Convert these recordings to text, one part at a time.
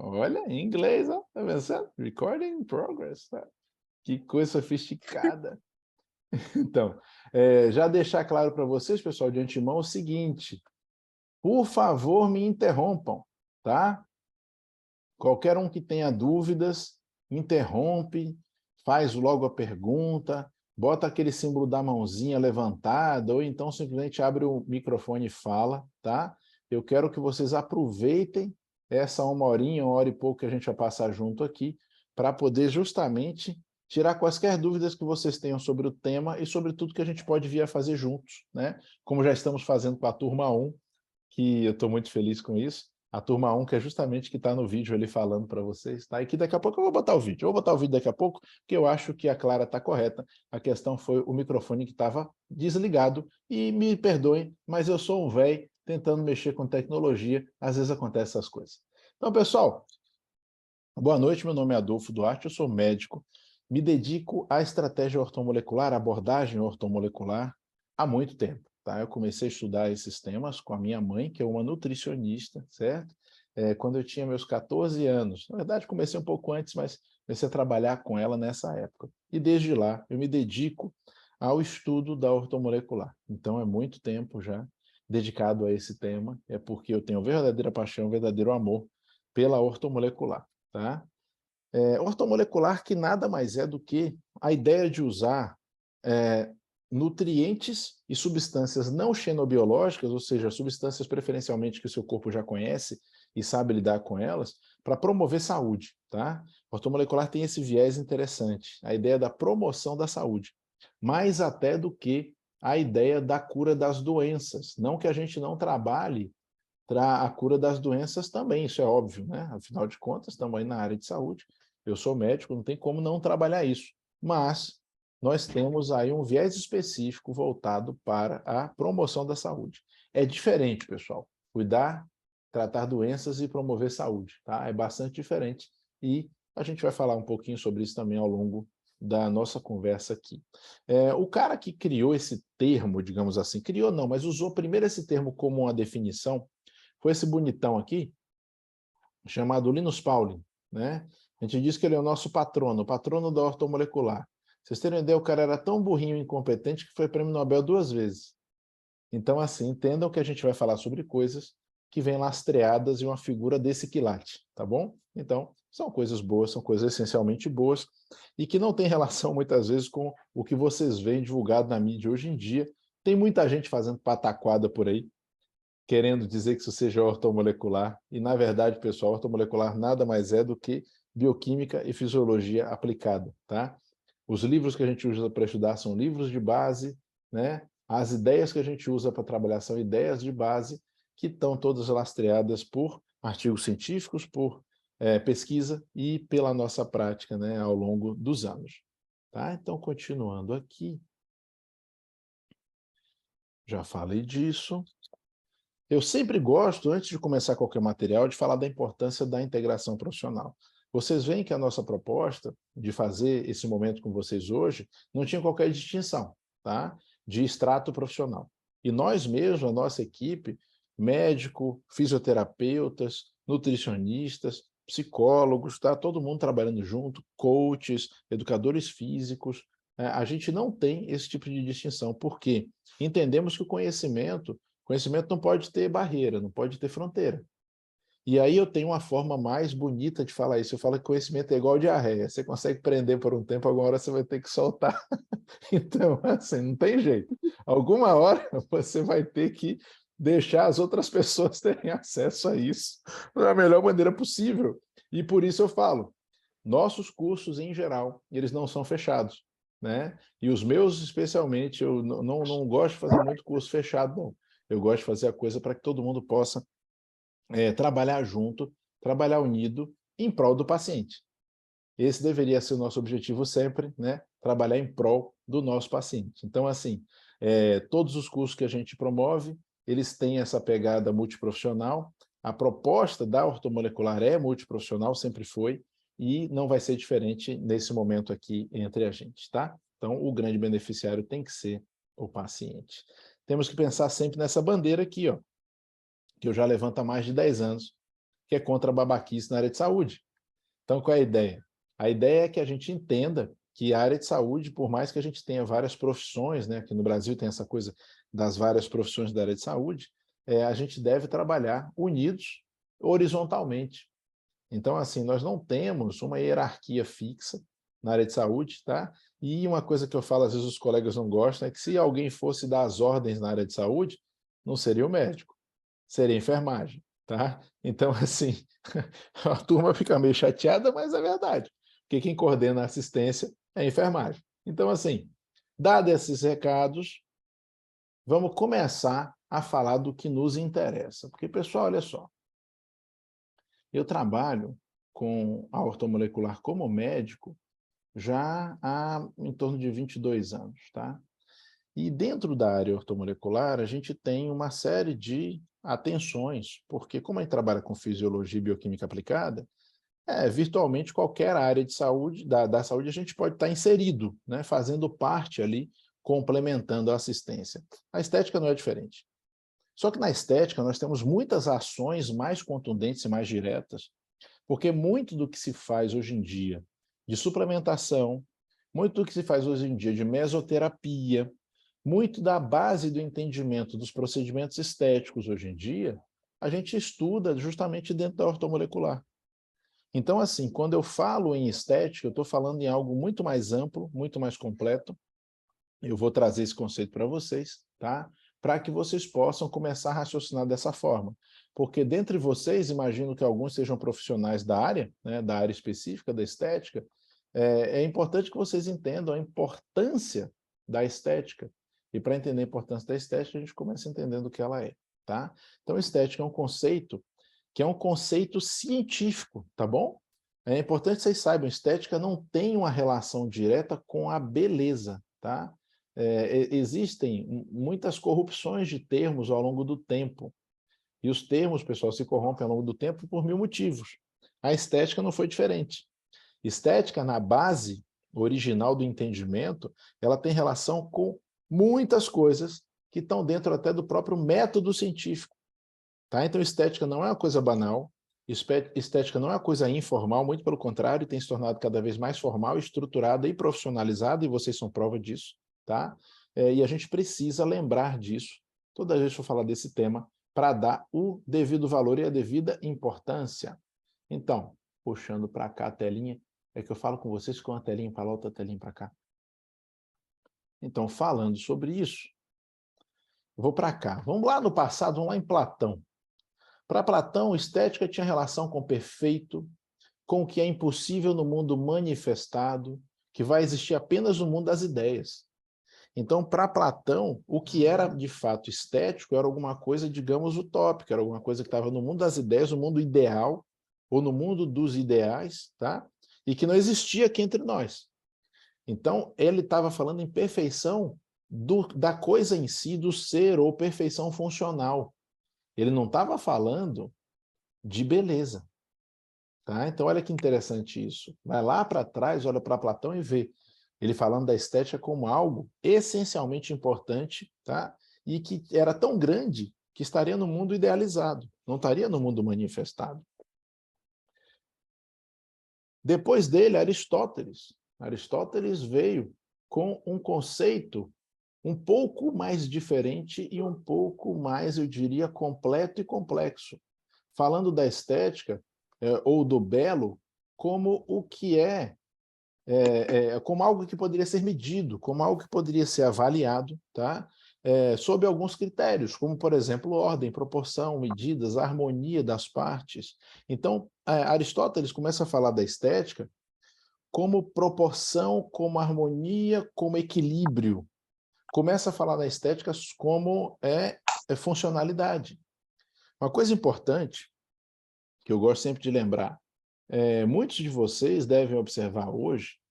Olha, em inglês, ó, tá pensando? Recording in progress, tá? Que coisa sofisticada. Então, já deixar claro para vocês, pessoal, de antemão, o seguinte: por favor, me interrompam, tá? Qualquer um que tenha dúvidas, interrompe, faz logo a pergunta, bota aquele símbolo da mãozinha levantada, ou então simplesmente abre o microfone e fala, tá? Eu quero que vocês aproveitem essa uma hora e pouco que a gente vai passar junto aqui, para poder justamente tirar quaisquer dúvidas que vocês tenham sobre o tema e sobre tudo que a gente pode vir a fazer juntos, né? Como já estamos fazendo com a turma 1, que eu estou muito feliz com isso. A turma 1, que é justamente que está no vídeo ali falando para vocês, tá? E que daqui a pouco eu vou botar o vídeo. Eu vou botar o vídeo daqui a pouco, porque eu acho que a Clara está correta. A questão foi o microfone que estava desligado. E me perdoem, mas eu sou um velho tentando mexer com tecnologia. Às vezes acontecem essas coisas. Então, pessoal, boa noite. Meu nome é Adolfo Duarte, eu sou médico. Me dedico à estratégia ortomolecular, à abordagem ortomolecular, há muito tempo. Tá? Eu comecei a estudar esses temas com a minha mãe, que é uma nutricionista, certo? Quando eu tinha meus 14 anos. Na verdade, comecei um pouco antes, mas comecei a trabalhar com ela nessa época. E desde lá, eu me dedico ao estudo da ortomolecular. Então, é muito tempo já dedicado a esse tema, é porque eu tenho verdadeira paixão, verdadeiro amor pela ortomolecular. Tá? Ortomolecular que nada mais é do que a ideia de usar nutrientes e substâncias não xenobiológicas, ou seja, substâncias preferencialmente que o seu corpo já conhece e sabe lidar com elas, para promover saúde. Tá? Ortomolecular tem esse viés interessante, a ideia da promoção da saúde, mais até do que a ideia da cura das doenças. Não que a gente não trabalhe para a cura das doenças também, isso é óbvio, né? Afinal de contas, estamos aí na área de saúde, eu sou médico, não tem como não trabalhar isso. Mas nós temos aí um viés específico voltado para a promoção da saúde. É diferente, pessoal. Cuidar, tratar doenças e promover saúde, tá? É bastante diferente e a gente vai falar um pouquinho sobre isso também ao longo da nossa conversa aqui. O cara que criou esse termo, digamos assim, criou não, mas usou primeiro esse termo como uma definição, foi esse bonitão aqui, chamado Linus Pauling, né? A gente diz que ele é o nosso patrono, o patrono da ortomolecular. Vocês terem uma ideia, o cara era tão burrinho e incompetente que foi prêmio Nobel 2 vezes. Então, assim, entendam que a gente vai falar sobre coisas que vêm lastreadas em uma figura desse quilate, tá bom? Então, são coisas boas, são coisas essencialmente boas e que não tem relação, muitas vezes, com o que vocês veem divulgado na mídia hoje em dia. Tem muita gente fazendo pataquada por aí, querendo dizer que isso seja ortomolecular, e na verdade, pessoal, ortomolecular nada mais é do que bioquímica e fisiologia aplicada, tá? Os livros que a gente usa para estudar são livros de base, né? As ideias que a gente usa para trabalhar são ideias de base que estão todas lastreadas por artigos científicos, por pesquisa e pela nossa prática, né, ao longo dos anos. Tá? Então, continuando aqui, já falei disso. Eu sempre gosto, antes de começar qualquer material, de falar da importância da integração profissional. Vocês veem que a nossa proposta de fazer esse momento com vocês hoje não tinha qualquer distinção, tá? De extrato profissional. E nós mesmos, a nossa equipe, médico, fisioterapeutas, nutricionistas, psicólogos, tá? Todo mundo trabalhando junto, coaches, educadores físicos. A gente não tem esse tipo de distinção, porque entendemos que o conhecimento não pode ter barreira, não pode ter fronteira. E aí eu tenho uma forma mais bonita de falar isso. Eu falo que conhecimento é igual diarreia. Você consegue prender por um tempo, agora você vai ter que soltar. Então, assim, não tem jeito. Alguma hora você vai ter que deixar as outras pessoas terem acesso a isso da melhor maneira possível. E por isso eu falo, nossos cursos, em geral, eles não são fechados, né? E os meus, especialmente, eu não gosto de fazer muito curso fechado, não. Eu gosto de fazer a coisa para que todo mundo possa trabalhar junto, trabalhar unido, em prol do paciente. Esse deveria ser o nosso objetivo sempre, né? Trabalhar em prol do nosso paciente. Então, assim, todos os cursos que a gente promove, eles têm essa pegada multiprofissional. A proposta da ortomolecular é multiprofissional, sempre foi, e não vai ser diferente nesse momento aqui entre a gente, tá? Então, o grande beneficiário tem que ser o paciente. Temos que pensar sempre nessa bandeira aqui, ó, que eu já levanto há mais de 10 anos, que é contra a babaquice na área de saúde. Então, qual é a ideia? A ideia é que a gente entenda que a área de saúde, por mais que a gente tenha várias profissões, né, que no Brasil tem essa coisa das várias profissões da área de saúde, a gente deve trabalhar unidos horizontalmente. Então, assim, nós não temos uma hierarquia fixa na área de saúde, tá? E uma coisa que eu falo, às vezes os colegas não gostam, é que se alguém fosse dar as ordens na área de saúde, não seria o médico, seria a enfermagem, tá? Então, assim, a turma fica meio chateada, mas é verdade, porque quem coordena a assistência é a enfermagem. Então, assim, dados esses recados, vamos começar a falar do que nos interessa. Porque, pessoal, olha só, eu trabalho com a ortomolecular como médico já há em torno de 22 anos, tá? E dentro da área ortomolecular, a gente tem uma série de atenções, porque como a gente trabalha com fisiologia e bioquímica aplicada, virtualmente qualquer área de saúde, da saúde, a gente pode estar inserido, né, fazendo parte ali, complementando a assistência. A estética não é diferente. Só que na estética nós temos muitas ações mais contundentes e mais diretas, porque muito do que se faz hoje em dia de suplementação, muito do que se faz hoje em dia de mesoterapia, muito da base do entendimento dos procedimentos estéticos hoje em dia, a gente estuda justamente dentro da ortomolecular. Então, assim, quando eu falo em estética, eu estou falando em algo muito mais amplo, muito mais completo. Eu vou trazer esse conceito para vocês, tá? Para que vocês possam começar a raciocinar dessa forma. Porque dentre vocês, imagino que alguns sejam profissionais da área, né, da área específica da estética, é importante que vocês entendam a importância da estética. E para entender a importância da estética, a gente começa entendendo o que ela é, tá? Então, estética é um conceito que é um conceito científico, tá bom? É importante que vocês saibam, estética não tem uma relação direta com a beleza, tá? Existem muitas corrupções de termos ao longo do tempo. E os termos, pessoal, se corrompem ao longo do tempo por mil motivos. A estética não foi diferente. Estética, na base original do entendimento, ela tem relação com muitas coisas que estão dentro até do próprio método científico. Tá? Então, estética não é uma coisa banal, estética não é uma coisa informal, muito pelo contrário, tem se tornado cada vez mais formal, estruturada e profissionalizada, e vocês são prova disso. Tá? E a gente precisa lembrar disso, toda vez que for falar desse tema, para dar o devido valor e a devida importância. Então, puxando para cá a telinha, é que eu falo com vocês com uma telinha para lá, outra telinha para cá. Então, falando sobre isso, vou para cá. Vamos lá no passado, vamos lá em Platão. Para Platão, estética tinha relação com o perfeito, com o que é impossível no mundo manifestado, que vai existir apenas no mundo das ideias. Então, para Platão, o que era de fato estético era alguma coisa, digamos, utópica, era alguma coisa que estava no mundo das ideias, no mundo ideal, ou no mundo dos ideais, tá? E que não existia aqui entre nós. Então, ele estava falando em perfeição da coisa em si, do ser, ou perfeição funcional. Ele não estava falando de beleza. Tá? Então, olha que interessante isso. Vai lá para trás, olha para Platão e vê. Ele falando da estética como algo essencialmente importante, tá? E que era tão grande que estaria no mundo idealizado, não estaria no mundo manifestado. Depois dele, Aristóteles. Aristóteles veio com um conceito um pouco mais diferente e um pouco mais, eu diria, completo e complexo, falando da estética ou do belo como o que como algo que poderia ser medido, como algo que poderia ser avaliado, tá? Sob alguns critérios, como, por exemplo, ordem, proporção, medidas, harmonia das partes. Então, Aristóteles começa a falar da estética como proporção, como harmonia, como equilíbrio. Começa a falar da estética como funcionalidade. Uma coisa importante, que eu gosto sempre de lembrar, muitos de vocês devem observar hoje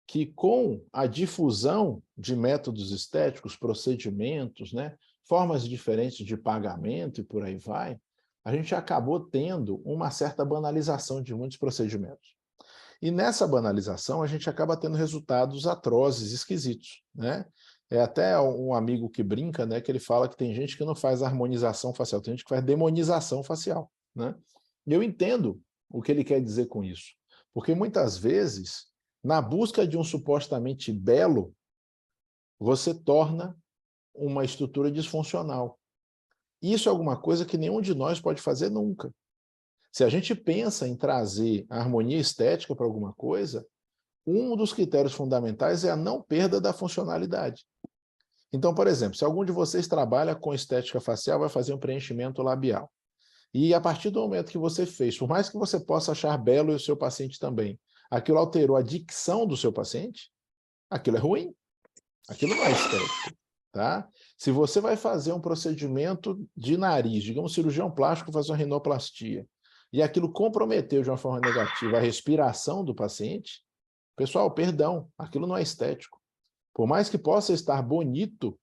que com a difusão de métodos estéticos, procedimentos, né, formas diferentes de pagamento e por aí vai, a gente acabou tendo uma certa banalização de muitos procedimentos. E nessa banalização a gente acaba tendo resultados atrozes, esquisitos, né? É até um amigo que brinca, né, que ele fala que tem gente que não faz harmonização facial, tem gente que faz demonização facial, né? E eu entendo o que ele quer dizer com isso, porque muitas vezes, na busca de um supostamente belo, você torna uma estrutura disfuncional. Isso é alguma coisa que nenhum de nós pode fazer nunca. Se a gente pensa em trazer a harmonia estética para alguma coisa, um dos critérios fundamentais é a não perda da funcionalidade. Então, por exemplo, se algum de vocês trabalha com estética facial, vai fazer um preenchimento labial. E a partir do momento que você fez, por mais que você possa achar belo e o seu paciente também, aquilo alterou a dicção do seu paciente, aquilo é ruim, aquilo não é estético. Tá? Se você vai fazer um procedimento de nariz, digamos, cirurgião plástico fazer uma rinoplastia, e aquilo comprometeu de uma forma negativa a respiração do paciente, pessoal, perdão, aquilo não é estético. Por mais que possa estar bonito,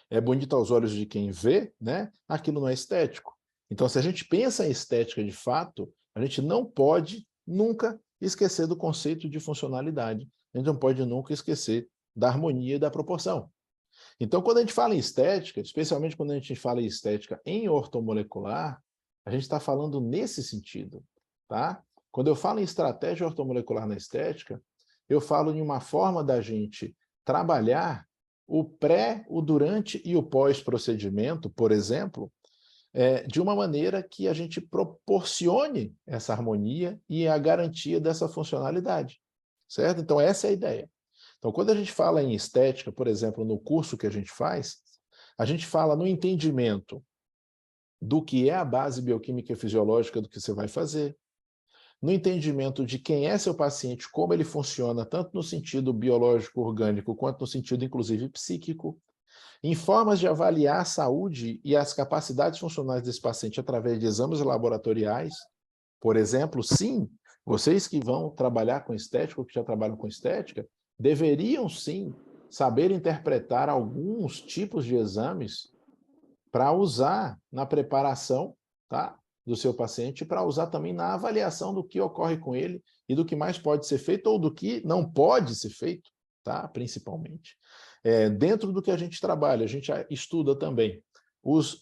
é bonito aos olhos de quem vê, né? Aquilo não é estético. Então, se a gente pensa em estética de fato, a gente não pode nunca esquecer do conceito de funcionalidade. A gente não pode nunca esquecer da harmonia e da proporção. Então, quando a gente fala em estética, especialmente quando a gente fala em estética em ortomolecular, a gente está falando nesse sentido, tá? Quando eu falo em estratégia ortomolecular na estética, eu falo em uma forma da gente trabalhar o pré, o durante e o pós-procedimento, por exemplo, de uma maneira que a gente proporcione essa harmonia e a garantia dessa funcionalidade, certo? Então, essa é a ideia. Então, quando a gente fala em estética, por exemplo, no curso que a gente fala no entendimento do que é a base bioquímica e fisiológica do que você vai fazer, no entendimento de quem é seu paciente, como ele funciona, tanto no sentido biológico, orgânico, quanto no sentido, inclusive, psíquico, em formas de avaliar a saúde e as capacidades funcionais desse paciente através de exames laboratoriais. Por exemplo, sim, vocês que vão trabalhar com estética, ou que já trabalham com estética, deveriam sim saber interpretar alguns tipos de exames para usar na preparação, tá, do seu paciente, para usar também na avaliação do que ocorre com ele e do que mais pode ser feito ou do que não pode ser feito, tá, principalmente. Dentro do que a gente trabalha, a gente estuda também os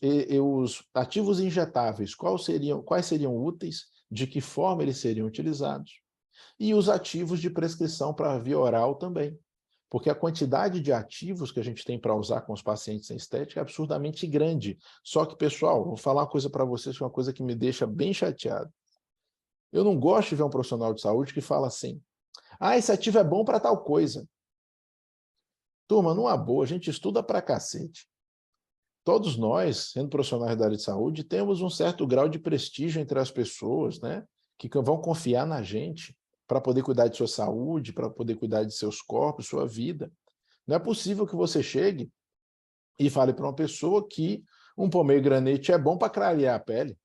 ativos injetáveis, quais seriam úteis, de que forma eles seriam utilizados, e os ativos de prescrição para via oral também. Porque a quantidade de ativos que a gente tem para usar com os pacientes em estética é absurdamente grande. Só que, pessoal, vou falar uma coisa para vocês, que é uma coisa que me deixa bem chateado. Eu não gosto de ver um profissional de saúde que fala assim, esse ativo é bom para tal coisa. Turma, numa boa, a gente estuda pra cacete. Todos nós, sendo profissionais da área de saúde, temos um certo grau de prestígio entre as pessoas, né, que vão confiar na gente para poder cuidar de sua saúde, para poder cuidar de seus corpos, sua vida. Não é possível que você chegue e fale para uma pessoa que um pomegranate é bom para clarear a pele,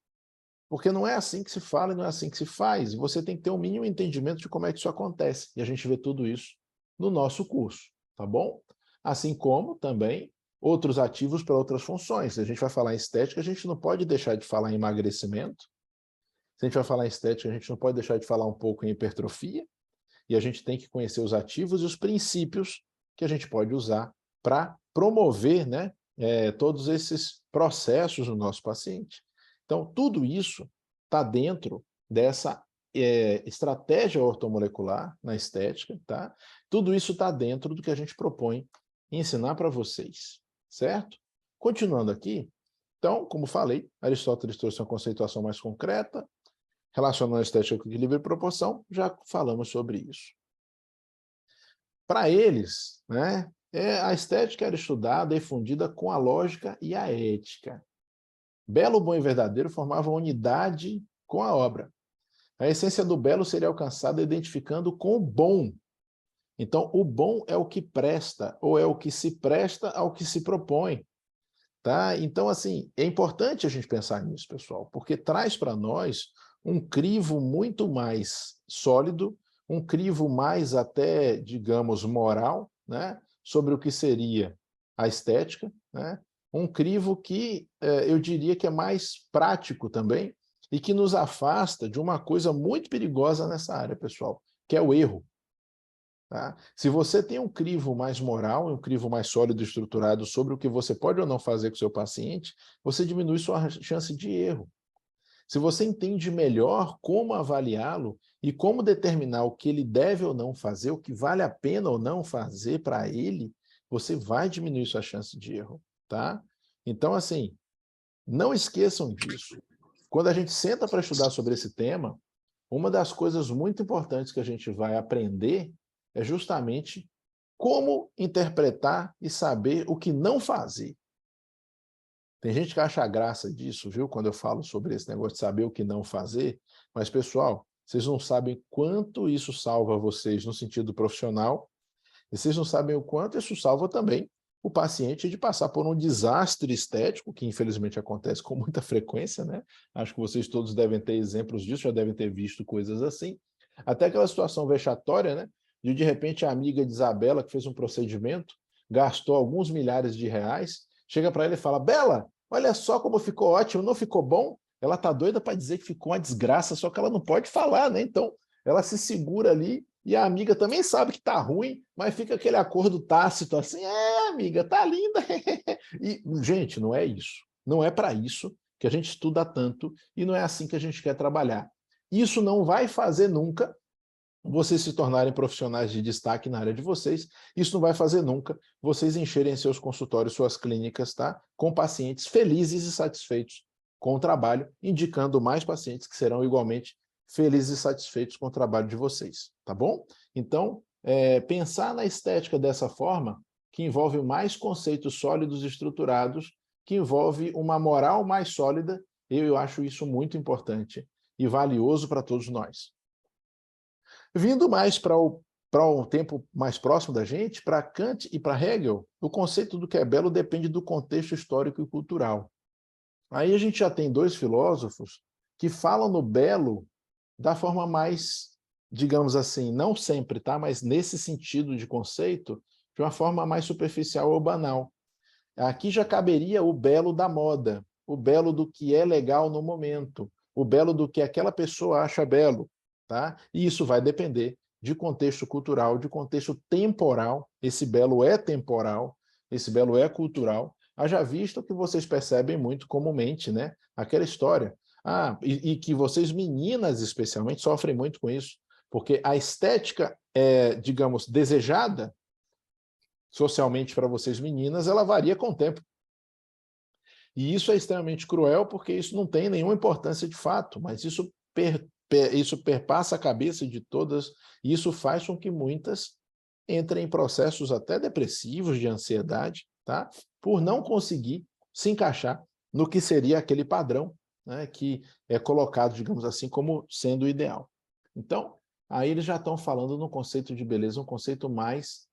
porque não é assim que se fala e não é assim que se faz. Você tem que ter um mínimo entendimento de como é que isso acontece. E a gente vê tudo isso no nosso curso, tá bom? Assim como também outros ativos para outras funções. Se a gente vai falar em estética, a gente não pode deixar de falar em emagrecimento. Se a gente vai falar em estética, a gente não pode deixar de falar um pouco em hipertrofia. E a gente tem que conhecer os ativos e os princípios que a gente pode usar para promover, né, todos esses processos no nosso paciente. Então, tudo isso está dentro dessa estratégia ortomolecular na estética, tá? Tudo isso está dentro do que a gente propõe ensinar para vocês, certo? Continuando aqui, então, como falei, Aristóteles trouxe uma conceituação mais concreta, relacionando a estética com equilíbrio e proporção, já falamos sobre isso. Para eles, né, a estética era estudada e fundida com a lógica e a ética. Belo, bom e verdadeiro formavam unidade com a obra. A essência do belo seria alcançada identificando com o bom. Então, o bom é o que presta, ou é o que se presta ao que se propõe. Tá? Então, assim, é importante a gente pensar nisso, pessoal, porque traz para nós um crivo muito mais sólido, um crivo mais até, digamos, moral, né, sobre o que seria a estética, né, um crivo que eu diria que é mais prático também e que nos afasta de uma coisa muito perigosa nessa área, pessoal, que é o erro. Tá? Se você tem um crivo mais moral, um crivo mais sólido e estruturado sobre o que você pode ou não fazer com o seu paciente, você diminui sua chance de erro. se você entende melhor como avaliá-lo e como determinar o que ele deve ou não fazer, o que vale a pena ou não fazer para ele, você vai diminuir sua chance de erro, tá? Então, assim, não esqueçam disso. Quando a gente senta para estudar sobre esse tema, uma das coisas muito importantes que a gente vai aprender é justamente como interpretar e saber o que não fazer. Tem gente que acha graça disso, viu? Quando eu falo sobre esse negócio de saber o que não fazer. Mas, pessoal, vocês não sabem quanto isso salva vocês no sentido profissional, e vocês não sabem o quanto isso salva também o paciente de passar por um desastre estético, que infelizmente acontece com muita frequência, né? Acho que vocês todos devem ter exemplos disso, já devem ter visto coisas assim. Até aquela situação vexatória, né? De repente a amiga de Isabela, que fez um procedimento, gastou alguns milhares de reais, chega para ela e fala: Bela, olha só como ficou ótimo, não ficou bom? Ela tá doida para dizer que ficou uma desgraça, só que ela não pode falar, né? Então, ela se segura ali e a amiga também sabe que tá ruim, mas fica aquele acordo tácito assim: amiga, tá linda. E, gente, não é isso. Não é para isso que a gente estuda tanto e não é assim que a gente quer trabalhar. Isso não vai fazer nunca vocês se tornarem profissionais de destaque na área de vocês. Isso não vai fazer nunca vocês encherem seus consultórios, suas clínicas, tá? Com pacientes felizes e satisfeitos com o trabalho, indicando mais pacientes que serão igualmente felizes e satisfeitos com o trabalho de vocês, tá bom? Então, pensar na estética dessa forma, que envolve mais conceitos sólidos e estruturados, que envolve uma moral mais sólida, eu acho isso muito importante e valioso para todos nós. Vindo mais para um tempo mais próximo da gente, para Kant e para Hegel, o conceito do que é belo depende do contexto histórico e cultural. Aí a gente já tem dois filósofos que falam no belo da forma mais, digamos assim, não sempre, tá? Mas nesse sentido de conceito, de uma forma mais superficial ou banal. Aqui já caberia o belo da moda, o belo do que é legal no momento, o belo do que aquela pessoa acha belo, tá? E isso vai depender de contexto cultural, de contexto temporal. Esse belo é temporal, esse belo é cultural. Haja visto que vocês percebem muito comumente, né? Aquela história. E que vocês, meninas especialmente, sofrem muito com isso, porque a estética, digamos, desejada socialmente para vocês meninas, ela varia com o tempo. E isso é extremamente cruel, porque isso não tem nenhuma importância de fato, mas isso perpassa a cabeça de todas, e isso faz com que muitas entrem em processos até depressivos, de ansiedade, tá? Por não conseguir se encaixar no que seria aquele padrão, né, que é colocado, digamos assim, como sendo o ideal. Então, aí eles já estão falando no conceito de beleza, um conceito mais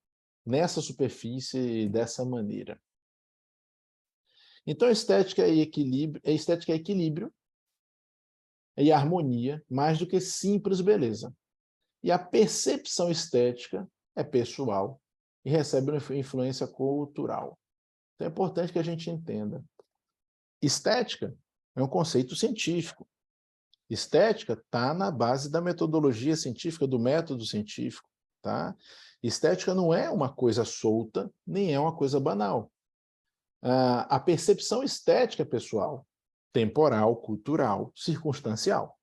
nessa superfície, dessa maneira. Então, estética é equilíbrio e harmonia, mais do que simples beleza. E a percepção estética é pessoal e recebe uma influência cultural. Então, é importante que a gente entenda. Estética é um conceito científico. Estética está na base da metodologia científica, do método científico, tá? Estética não é uma coisa solta, nem é uma coisa banal. A percepção estética é pessoal, temporal, cultural, circunstancial.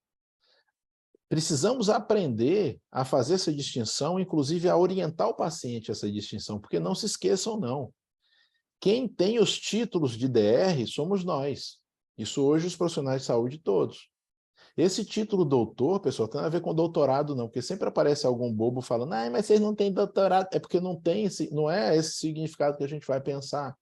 Precisamos aprender a fazer essa distinção, inclusive a orientar o paciente a essa distinção, porque não se esqueçam, não. Quem tem os títulos de DR somos nós. Isso hoje os profissionais de saúde todos. Esse título doutor, pessoal, tem nada a ver com doutorado, não, porque sempre aparece algum bobo falando: mas vocês não têm doutorado. É porque não tem não é esse significado que a gente vai pensar.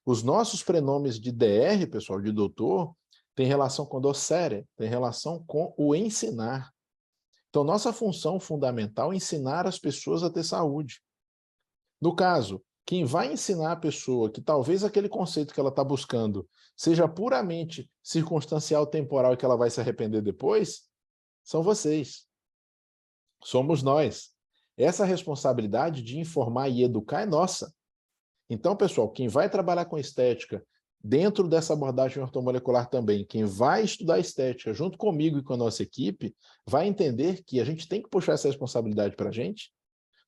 Os nossos prenomes de DR, pessoal, de doutor, tem relação com docere, tem relação com o ensinar. Então, nossa função fundamental é ensinar as pessoas a ter saúde. No caso, quem vai ensinar a pessoa que talvez aquele conceito que ela está buscando seja puramente circunstancial, temporal e que ela vai se arrepender depois, são vocês. Somos nós. Essa responsabilidade de informar e educar é nossa. Então, pessoal, quem vai trabalhar com estética dentro dessa abordagem ortomolecular também, quem vai estudar estética junto comigo e com a nossa equipe, vai entender que a gente tem que puxar essa responsabilidade para a gente,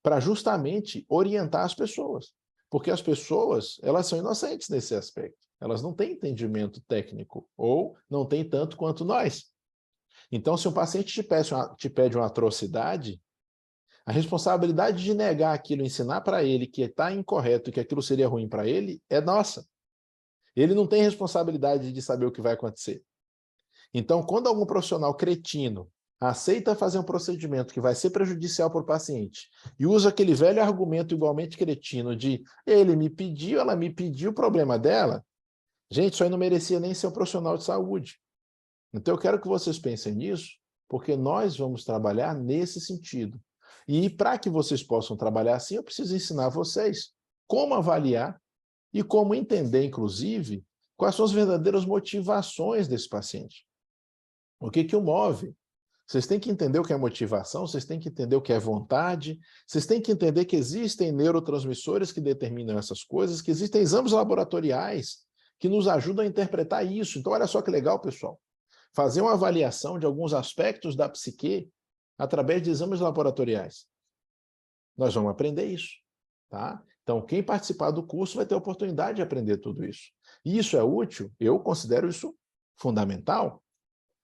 para justamente orientar as pessoas. Porque as pessoas, elas são inocentes nesse aspecto. Elas não têm entendimento técnico, ou não têm tanto quanto nós. Então, se um paciente te pede uma atrocidade, a responsabilidade de negar aquilo, ensinar para ele que está incorreto e que aquilo seria ruim para ele, é nossa. Ele não tem responsabilidade de saber o que vai acontecer. Então, quando algum profissional cretino aceita fazer um procedimento que vai ser prejudicial para o paciente e usa aquele velho argumento igualmente cretino de ele me pediu, ela me pediu, o problema dela, gente, isso aí não merecia nem ser um profissional de saúde. Então, eu quero que vocês pensem nisso, porque nós vamos trabalhar nesse sentido. E para que vocês possam trabalhar assim, eu preciso ensinar vocês como avaliar e como entender, inclusive, quais são as verdadeiras motivações desse paciente. O que o move? Vocês têm que entender o que é motivação, vocês têm que entender o que é vontade, vocês têm que entender que existem neurotransmissores que determinam essas coisas, que existem exames laboratoriais que nos ajudam a interpretar isso. Então, olha só que legal, pessoal. Fazer uma avaliação de alguns aspectos da psique através de exames laboratoriais. Nós vamos aprender isso, tá? Então, quem participar do curso vai ter a oportunidade de aprender tudo isso. E isso é útil? Eu considero isso fundamental.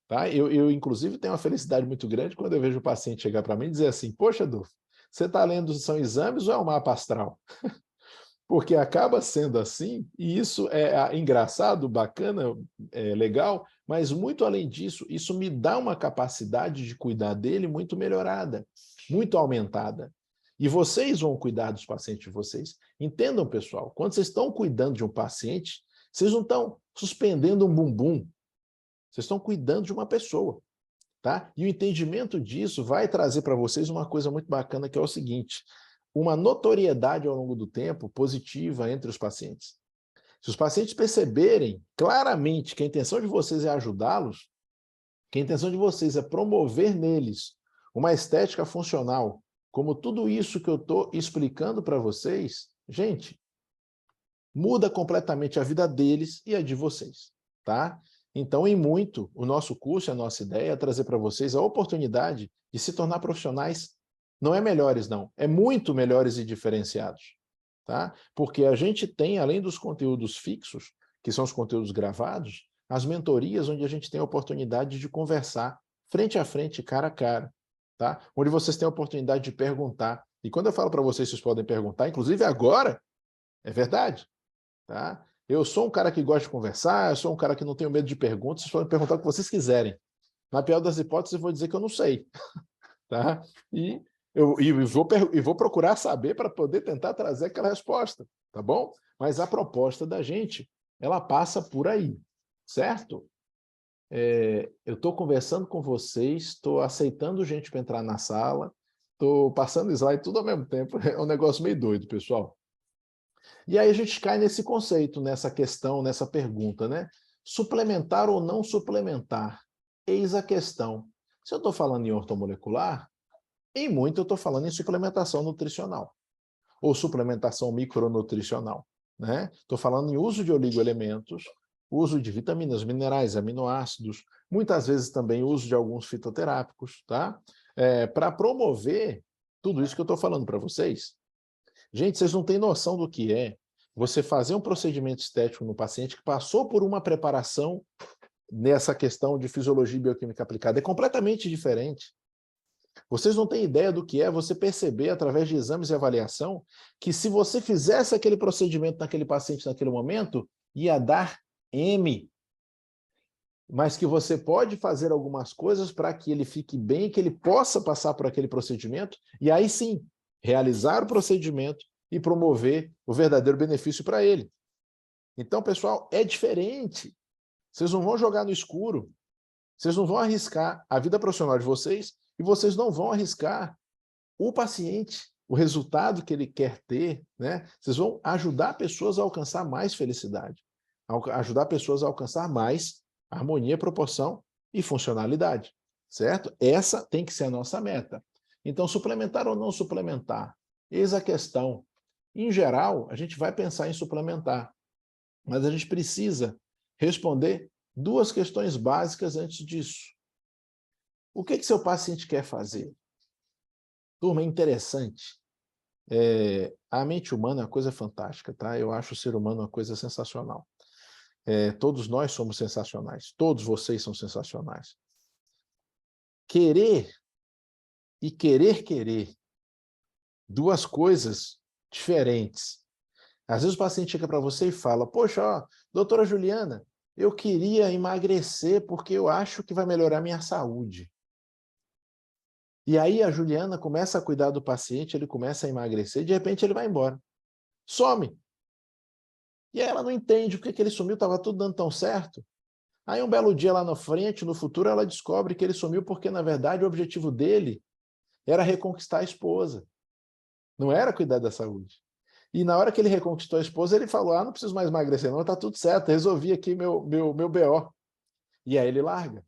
Tá? Eu, inclusive, tenho uma felicidade muito grande quando eu vejo o paciente chegar para mim e dizer assim, poxa, Adolfo, você está lendo são exames ou é o mapa astral? Porque acaba sendo assim, e isso é engraçado, bacana, legal, mas muito além disso, isso me dá uma capacidade de cuidar dele muito melhorada, muito aumentada. E vocês vão cuidar dos pacientes de vocês. Entendam, pessoal, quando vocês estão cuidando de um paciente, vocês não estão suspendendo um bumbum, vocês estão cuidando de uma pessoa, tá? E o entendimento disso vai trazer para vocês uma coisa muito bacana, que é o seguinte, uma notoriedade ao longo do tempo positiva entre os pacientes. Se os pacientes perceberem claramente que a intenção de vocês é ajudá-los, que a intenção de vocês é promover neles uma estética funcional, como tudo isso que eu estou explicando para vocês, gente, muda completamente a vida deles e a de vocês, tá? Então, em muito, o nosso curso, a nossa ideia é trazer para vocês a oportunidade de se tornar profissionais, não é melhores, não, é muito melhores e diferenciados, tá? Porque a gente tem, além dos conteúdos fixos, que são os conteúdos gravados, as mentorias onde a gente tem a oportunidade de conversar frente a frente, cara a cara, tá? Onde vocês têm a oportunidade de perguntar. E quando eu falo para vocês, vocês podem perguntar, inclusive agora, é verdade, tá? Eu sou um cara que gosta de conversar, eu sou um cara que não tenho medo de perguntas, vocês podem perguntar o que vocês quiserem. Na pior das hipóteses, eu vou dizer que eu não sei. Tá? E vou procurar saber para poder tentar trazer aquela resposta, tá bom? Mas a proposta da gente, ela passa por aí, certo? Eu estou conversando com vocês, estou aceitando gente para entrar na sala, estou passando slide tudo ao mesmo tempo, é um negócio meio doido, pessoal. E aí a gente cai nesse conceito, nessa questão, nessa pergunta, né? Suplementar ou não suplementar? Eis a questão. Se eu estou falando em ortomolecular, em muito eu estou falando em suplementação nutricional, ou suplementação micronutricional, né? Estou falando em uso de oligoelementos, uso de vitaminas, minerais, aminoácidos, muitas vezes também uso de alguns fitoterápicos, tá? Para promover tudo isso que eu estou falando para vocês. Gente, vocês não têm noção do que é você fazer um procedimento estético no paciente que passou por uma preparação nessa questão de fisiologia e bioquímica aplicada. É completamente diferente. Vocês não têm ideia do que é você perceber, através de exames e avaliação, que se você fizesse aquele procedimento naquele paciente naquele momento, ia dar M. Mas que você pode fazer algumas coisas para que ele fique bem, que ele possa passar por aquele procedimento, e aí sim, realizar o procedimento e promover o verdadeiro benefício para ele. Então, pessoal, é diferente. Vocês não vão jogar no escuro, vocês não vão arriscar a vida profissional de vocês e vocês não vão arriscar o paciente, o resultado que ele quer ter, né? Vocês vão ajudar pessoas a alcançar mais felicidade, ajudar pessoas a alcançar mais harmonia, proporção e funcionalidade, certo? Essa tem que ser a nossa meta. Então, suplementar ou não suplementar? Eis a questão. Em geral, a gente vai pensar em suplementar, mas a gente precisa responder duas questões básicas antes disso. O que seu paciente quer fazer? Turma, é interessante. A mente humana é uma coisa fantástica, tá? Eu acho o ser humano uma coisa sensacional. Todos nós somos sensacionais. Todos vocês são sensacionais. querer e querer, duas coisas diferentes. Às vezes o paciente chega para você e fala, poxa, ó, doutora Juliana, eu queria emagrecer porque eu acho que vai melhorar minha saúde. E aí a Juliana começa a cuidar do paciente, ele começa a emagrecer, e de repente ele vai embora. Some. E aí ela não entende por que ele sumiu, estava tudo dando tão certo. Aí um belo dia lá na frente, no futuro, ela descobre que ele sumiu porque, na verdade, o objetivo dele era reconquistar a esposa. Não era cuidar da saúde. E na hora que ele reconquistou a esposa, ele falou, não preciso mais emagrecer não, tá tudo certo, resolvi aqui meu BO. E aí ele larga.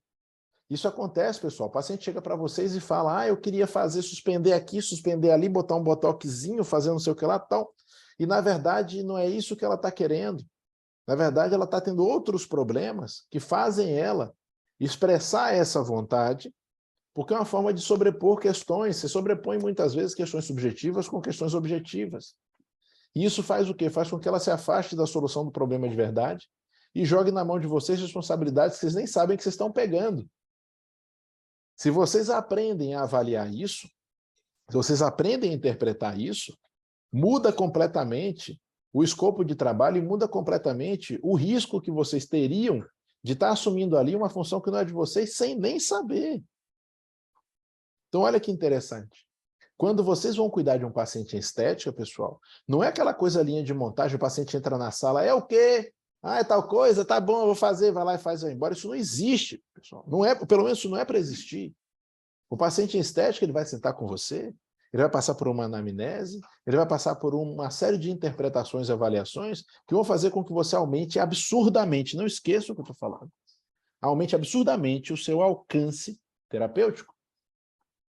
Isso acontece, pessoal. O paciente chega para vocês e fala, eu queria suspender aqui, suspender ali, botar um botoxinho, fazer não sei o que lá, tal. E, na verdade, não é isso que ela está querendo. Na verdade, ela está tendo outros problemas que fazem ela expressar essa vontade, porque é uma forma de sobrepor questões. Se sobrepõe muitas vezes questões subjetivas com questões objetivas. E isso faz o quê? Faz com que ela se afaste da solução do problema de verdade e jogue na mão de vocês responsabilidades que vocês nem sabem que vocês estão pegando. Se vocês aprendem a avaliar isso, se vocês aprendem a interpretar isso, muda completamente o escopo de trabalho e muda completamente o risco que vocês teriam de estar assumindo ali uma função que não é de vocês sem nem saber. Então, olha que interessante. Quando vocês vão cuidar de um paciente em estética, pessoal, não é aquela coisa linha de montagem, o paciente entra na sala, é o quê? É tal coisa, tá bom, eu vou fazer, vai lá e faz, vai embora. Isso não existe, pessoal. Não é, pelo menos isso não é para existir. O paciente em estética, ele vai sentar com você, ele vai passar por uma anamnese, ele vai passar por uma série de interpretações e avaliações que vão fazer com que você aumente absurdamente, não esqueça o que eu estou falando, aumente absurdamente o seu alcance terapêutico,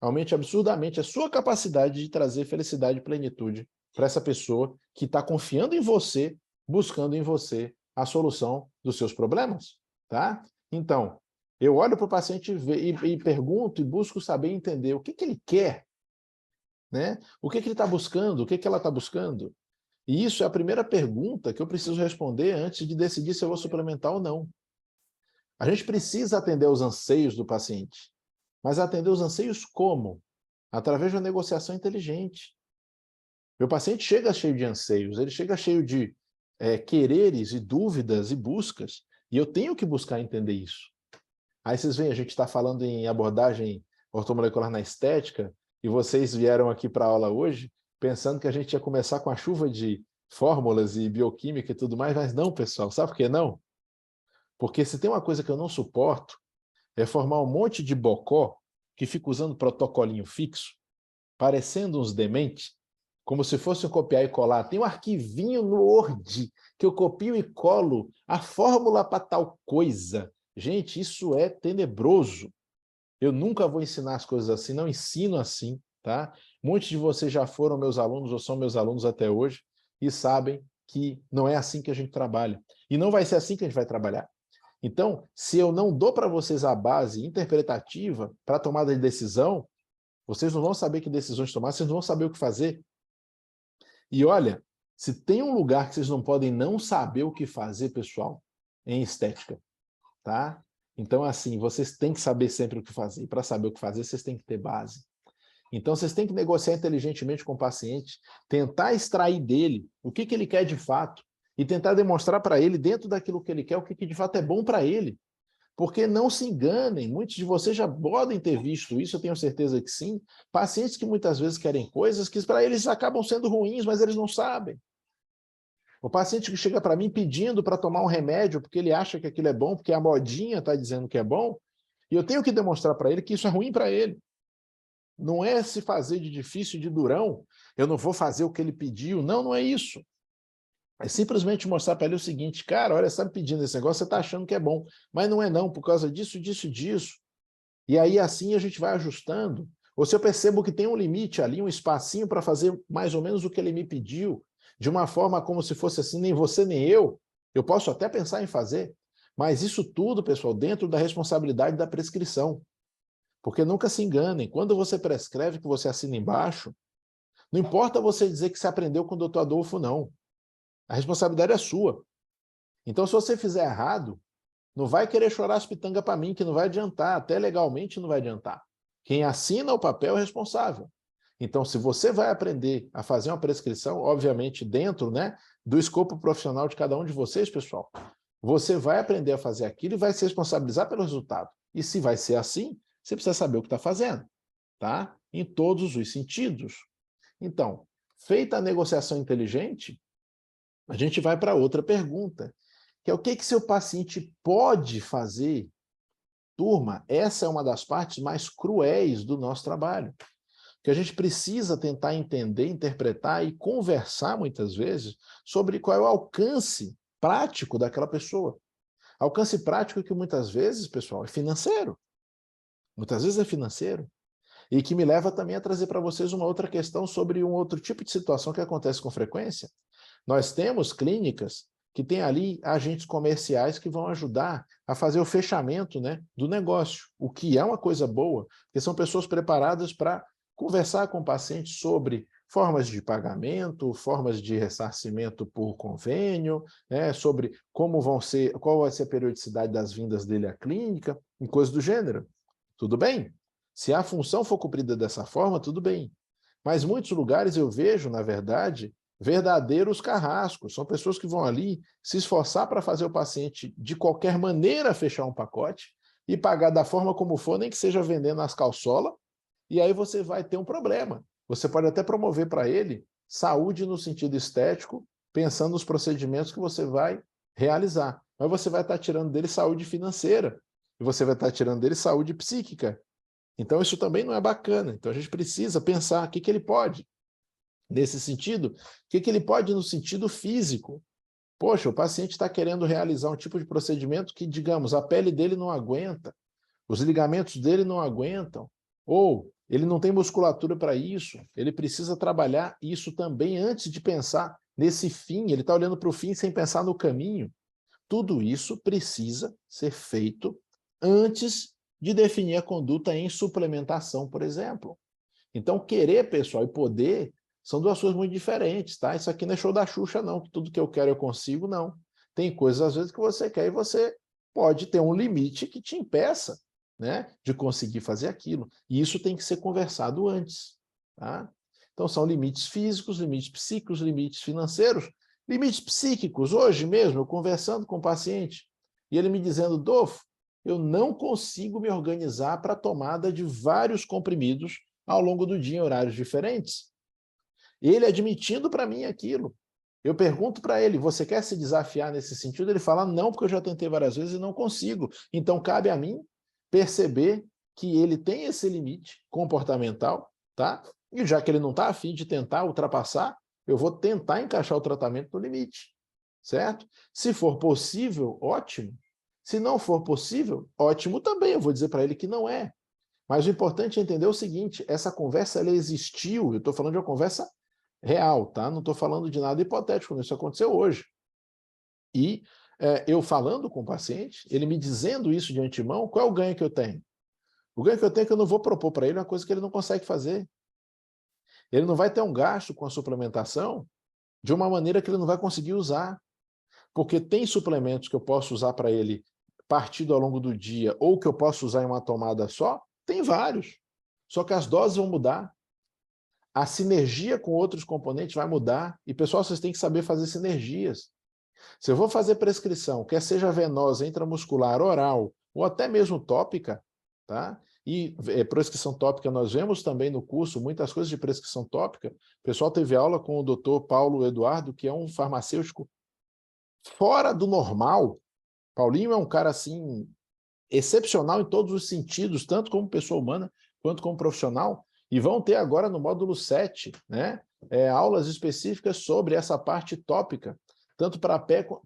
aumente absurdamente a sua capacidade de trazer felicidade e plenitude para essa pessoa que está confiando em você, buscando em você a solução dos seus problemas, tá? Então, eu olho para o paciente e pergunto e busco saber e entender o que ele quer, né? O que ele está buscando, o que ela está buscando. E isso é a primeira pergunta que eu preciso responder antes de decidir se eu vou suplementar ou não. A gente precisa atender aos anseios do paciente, mas atender os anseios como? Através de uma negociação inteligente. Meu paciente chega cheio de anseios, ele chega cheio de quereres e dúvidas e buscas, e eu tenho que buscar entender isso. Aí vocês veem, a gente está falando em abordagem ortomolecular na estética, e vocês vieram aqui para a aula hoje pensando que a gente ia começar com a chuva de fórmulas e bioquímica e tudo mais, mas não, pessoal, sabe por que não? Porque se tem uma coisa que eu não suporto, é formar um monte de bocó que fica usando protocolinho fixo, parecendo uns dementes, como se fosse um copiar e colar. Tem um arquivinho no Word que eu copio e colo a fórmula para tal coisa. Gente, isso é tenebroso. Eu nunca vou ensinar as coisas assim, não ensino assim, tá? Muitos de vocês já foram meus alunos ou são meus alunos até hoje e sabem que não é assim que a gente trabalha. E não vai ser assim que a gente vai trabalhar. Então, se eu não dou para vocês a base interpretativa para a tomada de decisão, vocês não vão saber que decisões tomar, vocês não vão saber o que fazer. E olha, se tem um lugar que vocês não podem não saber o que fazer, pessoal, é em estética, tá? Então, assim, vocês têm que saber sempre o que fazer. E para saber o que fazer, vocês têm que ter base. Então, vocês têm que negociar inteligentemente com o paciente, tentar extrair dele o que ele quer de fato e tentar demonstrar para ele, dentro daquilo que ele quer, o que de fato é bom para ele. Porque não se enganem, muitos de vocês já podem ter visto isso, eu tenho certeza que sim, pacientes que muitas vezes querem coisas que para eles acabam sendo ruins, mas eles não sabem. O paciente que chega para mim pedindo para tomar um remédio porque ele acha que aquilo é bom, porque a modinha está dizendo que é bom, e eu tenho que demonstrar para ele que isso é ruim para ele. Não é se fazer de difícil de durão, eu não vou fazer o que ele pediu, não, não é isso. É simplesmente mostrar para ele o seguinte, cara, olha, você está me pedindo esse negócio, você está achando que é bom, mas não é não, por causa disso, disso, disso. E aí assim a gente vai ajustando. Ou se eu percebo que tem um limite ali, um espacinho para fazer mais ou menos o que ele me pediu, de uma forma como se fosse assim, nem você nem eu posso até pensar em fazer, mas isso tudo, pessoal, dentro da responsabilidade da prescrição. Porque nunca se enganem, quando você prescreve que você assina embaixo, não importa você dizer que você aprendeu com o Dr. Adolfo, não. A responsabilidade é sua. Então, se você fizer errado, não vai querer chorar as pitangas para mim, que não vai adiantar, até legalmente não vai adiantar. Quem assina o papel é responsável. Então, se você vai aprender a fazer uma prescrição, obviamente dentro, né, do escopo profissional de cada um de vocês, pessoal, você vai aprender a fazer aquilo e vai se responsabilizar pelo resultado. E se vai ser assim, você precisa saber o que está fazendo, tá? Em todos os sentidos. Então, feita a negociação inteligente, a gente vai para outra pergunta, que é o que seu paciente pode fazer. Turma, essa é uma das partes mais cruéis do nosso trabalho, que a gente precisa tentar entender, interpretar e conversar muitas vezes sobre qual é o alcance prático daquela pessoa. Alcance prático que muitas vezes, pessoal, é financeiro. Muitas vezes é financeiro. E que me leva também a trazer para vocês uma outra questão sobre um outro tipo de situação que acontece com frequência. Nós temos clínicas que têm ali agentes comerciais que vão ajudar a fazer o fechamento, né, do negócio, o que é uma coisa boa, porque são pessoas preparadas para conversar com o paciente sobre formas de pagamento, formas de ressarcimento por convênio, né, sobre como vão ser, qual vai ser a periodicidade das vindas dele à clínica, e coisas do gênero. Tudo bem? Se a função for cumprida dessa forma, tudo bem. Mas muitos lugares eu vejo, na verdade, verdadeiros carrascos. São pessoas que vão ali se esforçar para fazer o paciente, de qualquer maneira, fechar um pacote e pagar da forma como for, nem que seja vendendo as calçolas, e aí você vai ter um problema. Você pode até promover para ele saúde no sentido estético, pensando nos procedimentos que você vai realizar. Mas você vai estar tirando dele saúde financeira, e você vai estar tirando dele saúde psíquica. Então isso também não é bacana. Então a gente precisa pensar o que ele pode. Nesse sentido, o que ele pode no sentido físico? Poxa, o paciente está querendo realizar um tipo de procedimento que, digamos, a pele dele não aguenta, os ligamentos dele não aguentam, ou ele não tem musculatura para isso, ele precisa trabalhar isso também antes de pensar nesse fim, ele está olhando para o fim sem pensar no caminho. Tudo isso precisa ser feito antes de definir a conduta em suplementação, por exemplo. Então, querer, pessoal, e poder são duas coisas muito diferentes, tá? Isso aqui não é show da Xuxa, não, que tudo que eu quero eu consigo, não. Tem coisas, às vezes, que você quer e você pode ter um limite que te impeça, né, de conseguir fazer aquilo. E isso tem que ser conversado antes, tá? Então, são limites físicos, limites psíquicos, limites financeiros. Limites psíquicos, hoje mesmo, eu conversando com o paciente, e ele me dizendo, Dolfo, eu não consigo me organizar para a tomada de vários comprimidos ao longo do dia em horários diferentes. Ele admitindo para mim aquilo. Eu pergunto para ele, você quer se desafiar nesse sentido? Ele fala, não, porque eu já tentei várias vezes e não consigo. Então, cabe a mim perceber que ele tem esse limite comportamental, tá? E já que ele não está a fim de tentar ultrapassar, eu vou tentar encaixar o tratamento no limite, certo? Se for possível, ótimo. Se não for possível, ótimo também. Eu vou dizer para ele que não é. Mas o importante é entender o seguinte, essa conversa ela existiu, eu estou falando de uma conversa real, tá? Não estou falando de nada hipotético, isso aconteceu hoje. E eu falando com o paciente, ele me dizendo isso de antemão, qual é o ganho que eu tenho? O ganho que eu tenho é que eu não vou propor para ele uma coisa que ele não consegue fazer. Ele não vai ter um gasto com a suplementação de uma maneira que ele não vai conseguir usar. Porque tem suplementos que eu posso usar para ele partido ao longo do dia, ou que eu posso usar em uma tomada só, tem vários. Só que as doses vão mudar. A sinergia com outros componentes vai mudar. E, pessoal, vocês têm que saber fazer sinergias. Se eu vou fazer prescrição, quer seja venosa, intramuscular, oral, ou até mesmo tópica, tá? E prescrição tópica, nós vemos também no curso muitas coisas de prescrição tópica. O pessoal teve aula com o Dr. Paulo Eduardo, que é um farmacêutico fora do normal. Paulinho é um cara, assim, excepcional em todos os sentidos, tanto como pessoa humana, quanto como profissional, e vão ter agora no módulo 7, né, aulas específicas sobre essa parte tópica, tanto para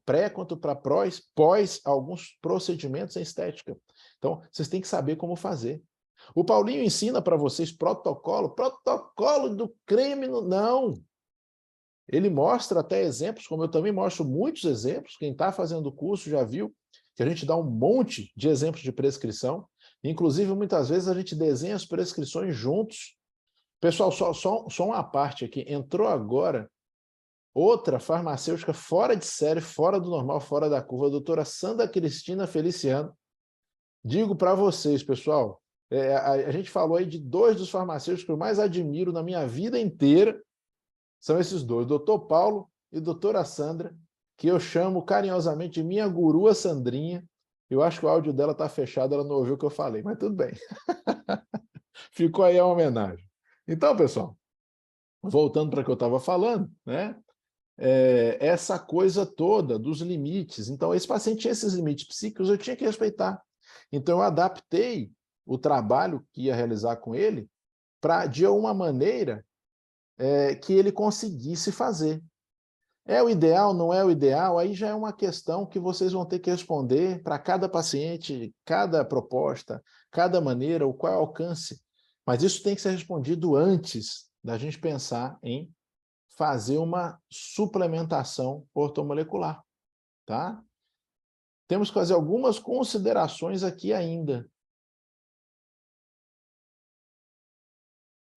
pré quanto para pós alguns procedimentos em estética. Então, vocês têm que saber como fazer. O Paulinho ensina para vocês protocolo do creme, não. Ele mostra até exemplos, como eu também mostro muitos exemplos, quem está fazendo o curso já viu, que a gente dá um monte de exemplos de prescrição, inclusive muitas vezes a gente desenha as prescrições juntos. Pessoal, só uma parte aqui, entrou agora outra farmacêutica fora de série, fora do normal, fora da curva, a doutora Sandra Cristina Feliciano. Digo para vocês, pessoal, A gente falou aí de dois dos farmacêuticos que eu mais admiro na minha vida inteira, são esses dois, doutor Paulo e doutora Sandra, que eu chamo carinhosamente de minha gurua Sandrinha. Eu acho que o áudio dela está fechado, ela não ouviu o que eu falei, mas tudo bem. Ficou aí a homenagem. Então, pessoal, voltando para o que eu estava falando, né? Essa coisa toda dos limites. Então, esse paciente tinha esses limites psíquicos, eu tinha que respeitar. Então, eu adaptei o trabalho que ia realizar com ele para, de uma maneira, que ele conseguisse fazer. É o ideal, não é o ideal? Aí já é uma questão que vocês vão ter que responder para cada paciente, cada proposta, cada maneira, o qual é o alcance. Mas isso tem que ser respondido antes da gente pensar em fazer uma suplementação ortomolecular, tá? Temos que fazer algumas considerações aqui ainda.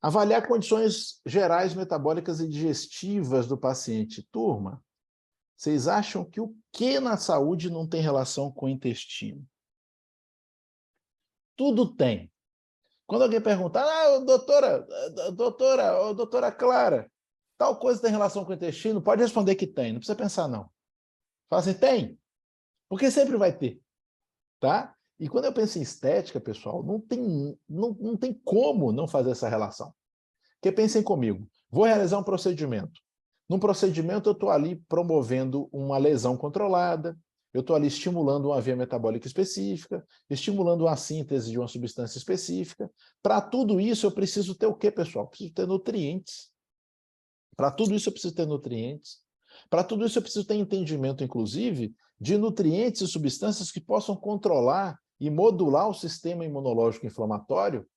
Avaliar condições gerais metabólicas e digestivas do paciente. Turma, vocês acham que o que na saúde não tem relação com o intestino? Tudo tem. Quando alguém perguntar, doutora Clara, tal coisa tem relação com o intestino? Pode responder que tem, não precisa pensar não. Fala assim, tem, porque sempre vai ter, tá? E quando eu penso em estética, pessoal, não tem como não fazer essa relação. Porque pensem comigo, vou realizar um procedimento. Num procedimento eu estou ali promovendo uma lesão controlada, eu estou ali estimulando uma via metabólica específica, estimulando a síntese de uma substância específica. Para tudo isso eu preciso ter o quê, pessoal? Eu preciso ter nutrientes. Para tudo isso eu preciso ter nutrientes. Para tudo isso eu preciso ter entendimento, inclusive, de nutrientes e substâncias que possam controlar e modular o sistema imunológico inflamatório,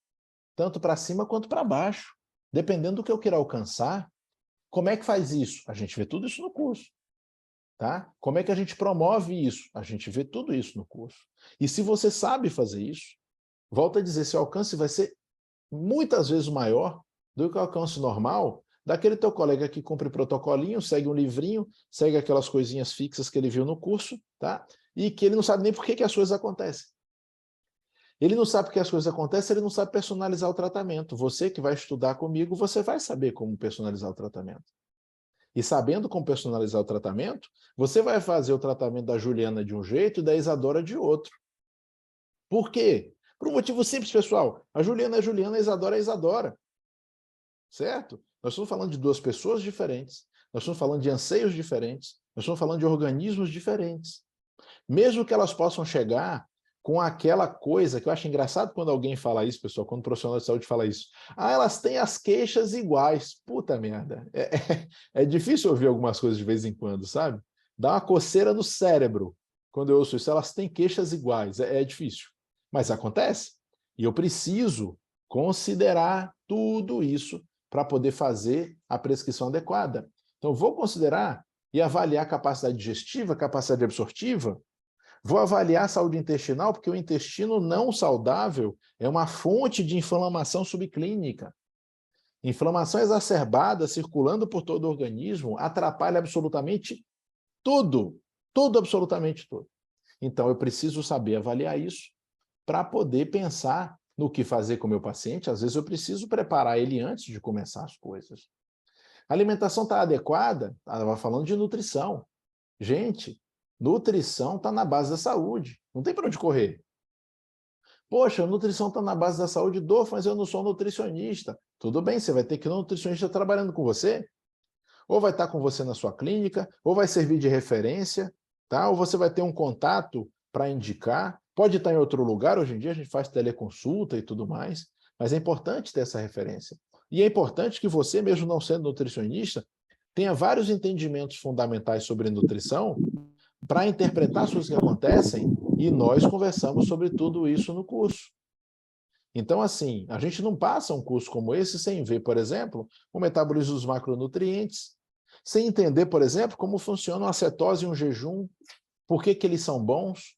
tanto para cima quanto para baixo. Dependendo do que eu queira alcançar, como é que faz isso? A gente vê tudo isso no curso. Tá? Como é que a gente promove isso? A gente vê tudo isso no curso. E se você sabe fazer isso, volta a dizer, seu alcance vai ser muitas vezes maior do que o alcance normal daquele teu colega que cumpre protocolinho, segue um livrinho, segue aquelas coisinhas fixas que ele viu no curso, tá? E que ele não sabe nem por que as coisas acontecem. Ele não sabe por que as coisas acontecem, ele não sabe personalizar o tratamento. Você que vai estudar comigo, você vai saber como personalizar o tratamento. E sabendo como personalizar o tratamento, você vai fazer o tratamento da Juliana de um jeito e da Isadora de outro. Por quê? Por um motivo simples, pessoal. A Juliana é Juliana, a Isadora é Isadora. Certo? Nós estamos falando de duas pessoas diferentes. Nós estamos falando de anseios diferentes. Nós estamos falando de organismos diferentes. Mesmo que elas possam chegar com aquela coisa que eu acho engraçado quando alguém fala isso, pessoal, quando o profissional de saúde fala isso. Ah, elas têm as queixas iguais. Puta merda. É difícil ouvir algumas coisas de vez em quando, sabe? Dá uma coceira no cérebro quando eu ouço isso. Elas têm queixas iguais. É difícil. Mas acontece. E eu preciso considerar tudo isso para poder fazer a prescrição adequada. Então, vou considerar e avaliar a capacidade digestiva, capacidade absortiva. Vou avaliar a saúde intestinal, porque o intestino não saudável é uma fonte de inflamação subclínica. Inflamação exacerbada circulando por todo o organismo atrapalha absolutamente tudo. Tudo, absolutamente tudo. Então, eu preciso saber avaliar isso para poder pensar no que fazer com o meu paciente. Às vezes, eu preciso preparar ele antes de começar as coisas. A alimentação está adequada? Estava falando de nutrição. Gente, nutrição está na base da saúde. Não tem para onde correr. Poxa, a nutrição está na base da saúde, mas eu não sou nutricionista. Tudo bem, você vai ter que ir no nutricionista trabalhando com você. Ou vai estar com você na sua clínica, ou vai servir de referência, tá? Ou você vai ter um contato para indicar. Pode estar em outro lugar, hoje em dia a gente faz teleconsulta e tudo mais, mas é importante ter essa referência. E é importante que você, mesmo não sendo nutricionista, tenha vários entendimentos fundamentais sobre nutrição para interpretar as coisas que acontecem, e nós conversamos sobre tudo isso no curso. Então, assim, a gente não passa um curso como esse sem ver, por exemplo, o metabolismo dos macronutrientes, sem entender, por exemplo, como funciona a cetose e um jejum, por que eles são bons,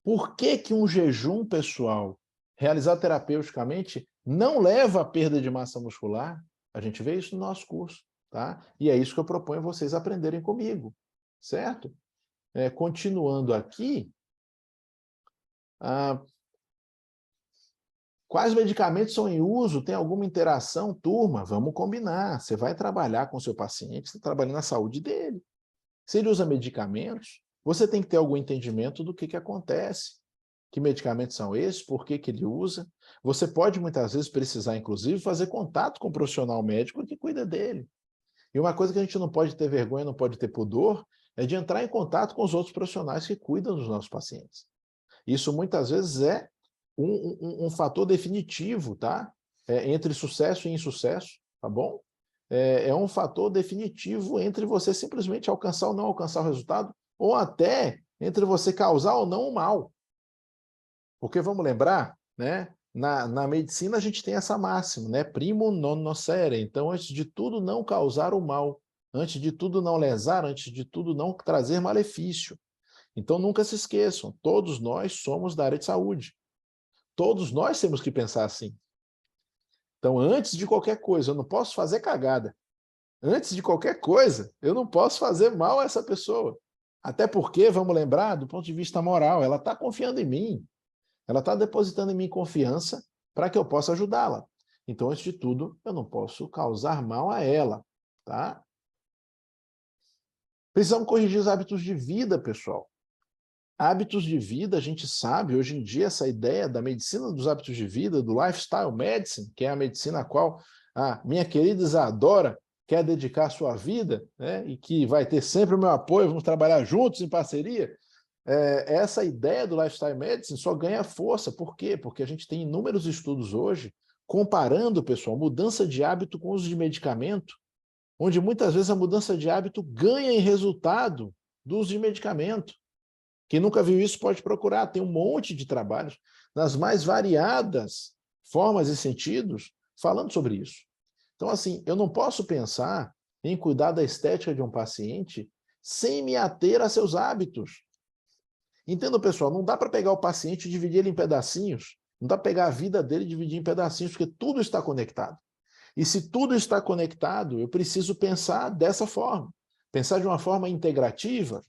por que um jejum, pessoal, realizado terapeuticamente, não leva à perda de massa muscular. A gente vê isso no nosso curso, tá? E é isso que eu proponho vocês aprenderem comigo, certo? Continuando aqui, Quais medicamentos são em uso? Tem alguma interação? Turma, vamos combinar. Você vai trabalhar com o seu paciente, você está trabalhando na saúde dele. Se ele usa medicamentos, você tem que ter algum entendimento do que acontece. Que medicamentos são esses? Por que ele usa? Você pode, muitas vezes, precisar, inclusive, fazer contato com o profissional médico que cuida dele. E uma coisa que a gente não pode ter vergonha, não pode ter pudor, é de entrar em contato com os outros profissionais que cuidam dos nossos pacientes. Isso, muitas vezes, é um fator definitivo, tá? Entre sucesso e insucesso, tá bom? É um fator definitivo entre você simplesmente alcançar ou não alcançar o resultado, ou até entre você causar ou não o mal. Porque vamos lembrar, né? Na medicina a gente tem essa máxima, né? Primo non nocere. Então, antes de tudo, não causar o mal. Antes de tudo, não lesar. Antes de tudo, não trazer malefício. Então, nunca se esqueçam, todos nós somos da área de saúde. Todos nós temos que pensar assim. Então, antes de qualquer coisa, eu não posso fazer cagada. Antes de qualquer coisa, eu não posso fazer mal a essa pessoa. Até porque, vamos lembrar, do ponto de vista moral, ela está confiando em mim. Ela está depositando em mim confiança para que eu possa ajudá-la. Então, antes de tudo, eu não posso causar mal a ela. Tá? Precisamos corrigir os hábitos de vida, pessoal. Hábitos de vida, a gente sabe, hoje em dia, essa ideia da medicina dos hábitos de vida, do lifestyle medicine, que é a medicina a qual a minha querida Isadora quer dedicar a sua vida, né, e que vai ter sempre o meu apoio, vamos trabalhar juntos em parceria, essa ideia do lifestyle medicine só ganha força. Por quê? Porque a gente tem inúmeros estudos hoje comparando, pessoal, mudança de hábito com uso de medicamento, onde muitas vezes a mudança de hábito ganha em resultado do uso de medicamento. Quem nunca viu isso pode procurar, tem um monte de trabalhos nas mais variadas formas e sentidos falando sobre isso. Então, assim, eu não posso pensar em cuidar da estética de um paciente sem me ater a seus hábitos. Entenda, pessoal, não dá para pegar o paciente e dividir ele em pedacinhos, não dá para pegar a vida dele e dividir em pedacinhos, porque tudo está conectado. E se tudo está conectado, eu preciso pensar dessa forma, pensar de uma forma integrativa.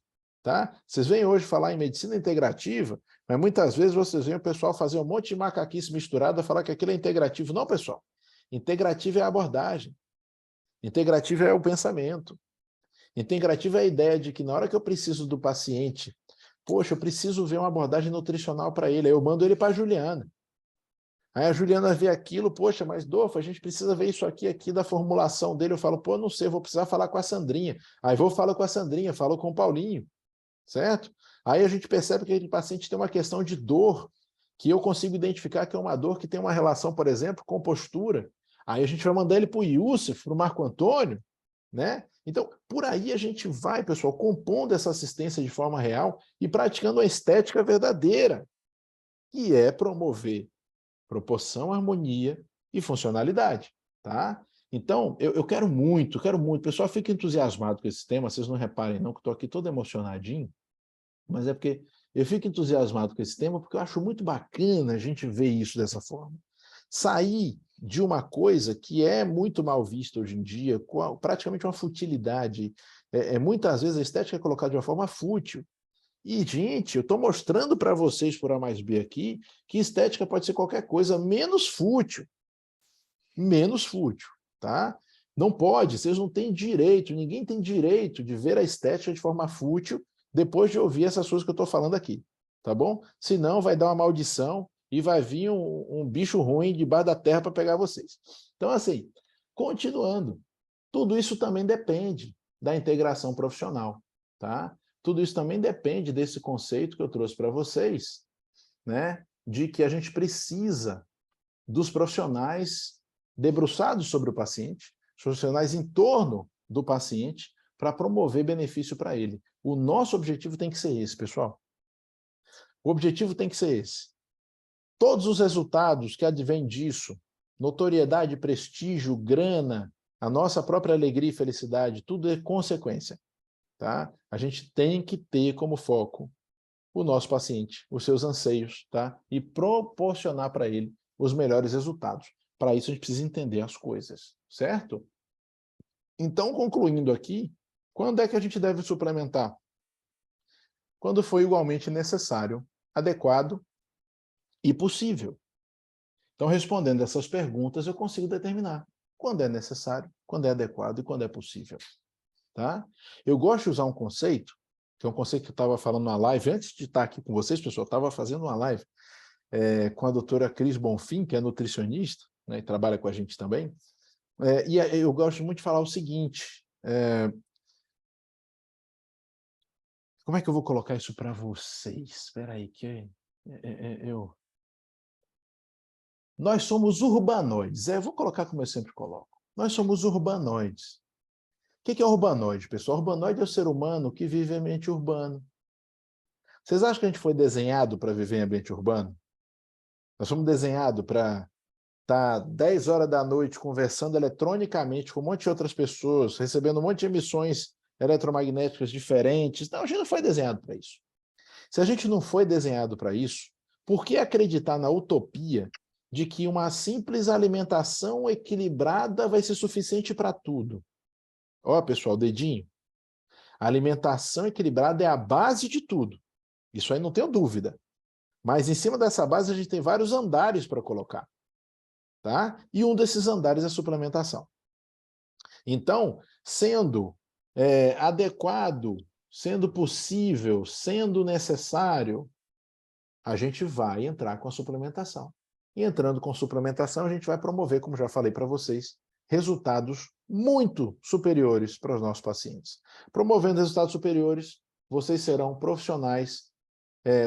Tá? Vocês vêm hoje falar em medicina integrativa, mas muitas vezes vocês veem o pessoal fazer um monte de macaquice misturada, falar que aquilo é integrativo. Não, pessoal. Integrativo é a abordagem. Integrativo é o pensamento. Integrativo é a ideia de que na hora que eu preciso do paciente, poxa, eu preciso ver uma abordagem nutricional para ele, aí eu mando ele para a Juliana. Aí a Juliana vê aquilo, poxa, mas Dolfo, a gente precisa ver isso aqui da formulação dele. Eu falo, pô, não sei, vou precisar falar com a Sandrinha. Aí vou falar com a Sandrinha, falo com o Paulinho. Certo? Aí a gente percebe que aquele paciente tem uma questão de dor, que eu consigo identificar que é uma dor que tem uma relação, por exemplo, com postura. Aí a gente vai mandar ele para o Yusuf, para o Marco Antônio, né? Então, por aí a gente vai, pessoal, compondo essa assistência de forma real e praticando a estética verdadeira, que é promover proporção, harmonia e funcionalidade, tá? Então, eu quero muito, pessoal, fica entusiasmado com esse tema, vocês não reparem não, que eu estou aqui todo emocionadinho, mas é porque eu fico entusiasmado com esse tema porque eu acho muito bacana a gente ver isso dessa forma. Sair de uma coisa que é muito mal vista hoje em dia, com praticamente uma futilidade. Muitas vezes a estética é colocada de uma forma fútil. E, gente, eu estou mostrando para vocês, por A mais B aqui, que estética pode ser qualquer coisa menos fútil. Menos fútil, tá? Não pode, vocês não têm direito, ninguém tem direito de ver a estética de forma fútil depois de ouvir essas coisas que eu estou falando aqui, tá bom? Senão vai dar uma maldição e vai vir um bicho ruim debaixo da terra para pegar vocês. Então, assim, continuando, tudo isso também depende da integração profissional, tá? Tudo isso também depende desse conceito que eu trouxe para vocês, né? De que a gente precisa dos profissionais debruçados sobre o paciente, os profissionais em torno do paciente, para promover benefício para ele. O nosso objetivo tem que ser esse, pessoal. O objetivo tem que ser esse. Todos os resultados que advêm disso, notoriedade, prestígio, grana, a nossa própria alegria e felicidade, tudo é consequência. Tá? A gente tem que ter como foco o nosso paciente, os seus anseios, tá? E proporcionar para ele os melhores resultados. Para isso, a gente precisa entender as coisas, certo? Então, concluindo aqui, quando é que a gente deve suplementar? Quando for igualmente necessário, adequado e possível. Então, respondendo essas perguntas, eu consigo determinar quando é necessário, quando é adequado e quando é possível. Tá? Eu gosto de usar um conceito, que é um conceito que eu estava falando na live, antes de estar aqui com vocês, pessoal, eu estava fazendo uma live com a doutora Cris Bonfim, que é nutricionista, né, e trabalha com a gente também, e eu gosto muito de falar o seguinte, como é que eu vou colocar isso para vocês? Espera aí, que nós somos urbanoides, eu vou colocar como eu sempre coloco, nós somos urbanoides. O que é urbanoide, pessoal? Urbanoide é o ser humano que vive em ambiente urbano. Vocês acham que a gente foi desenhado para viver em ambiente urbano? Nós fomos desenhados para estar 10 horas da noite conversando eletronicamente com um monte de outras pessoas, recebendo um monte de emissões eletromagnéticas diferentes. Não, a gente não foi desenhado para isso. Se a gente não foi desenhado para isso, por que acreditar na utopia de que uma simples alimentação equilibrada vai ser suficiente para tudo? Ó, pessoal, dedinho. A alimentação equilibrada é a base de tudo. Isso aí não tenho dúvida. Mas em cima dessa base a gente tem vários andares para colocar. Tá? E um desses andares é a suplementação. Então, sendo adequado, sendo possível, sendo necessário, a gente vai entrar com a suplementação. E entrando com suplementação, a gente vai promover, como já falei para vocês, resultados muito superiores para os nossos pacientes. Promovendo resultados superiores, vocês serão profissionais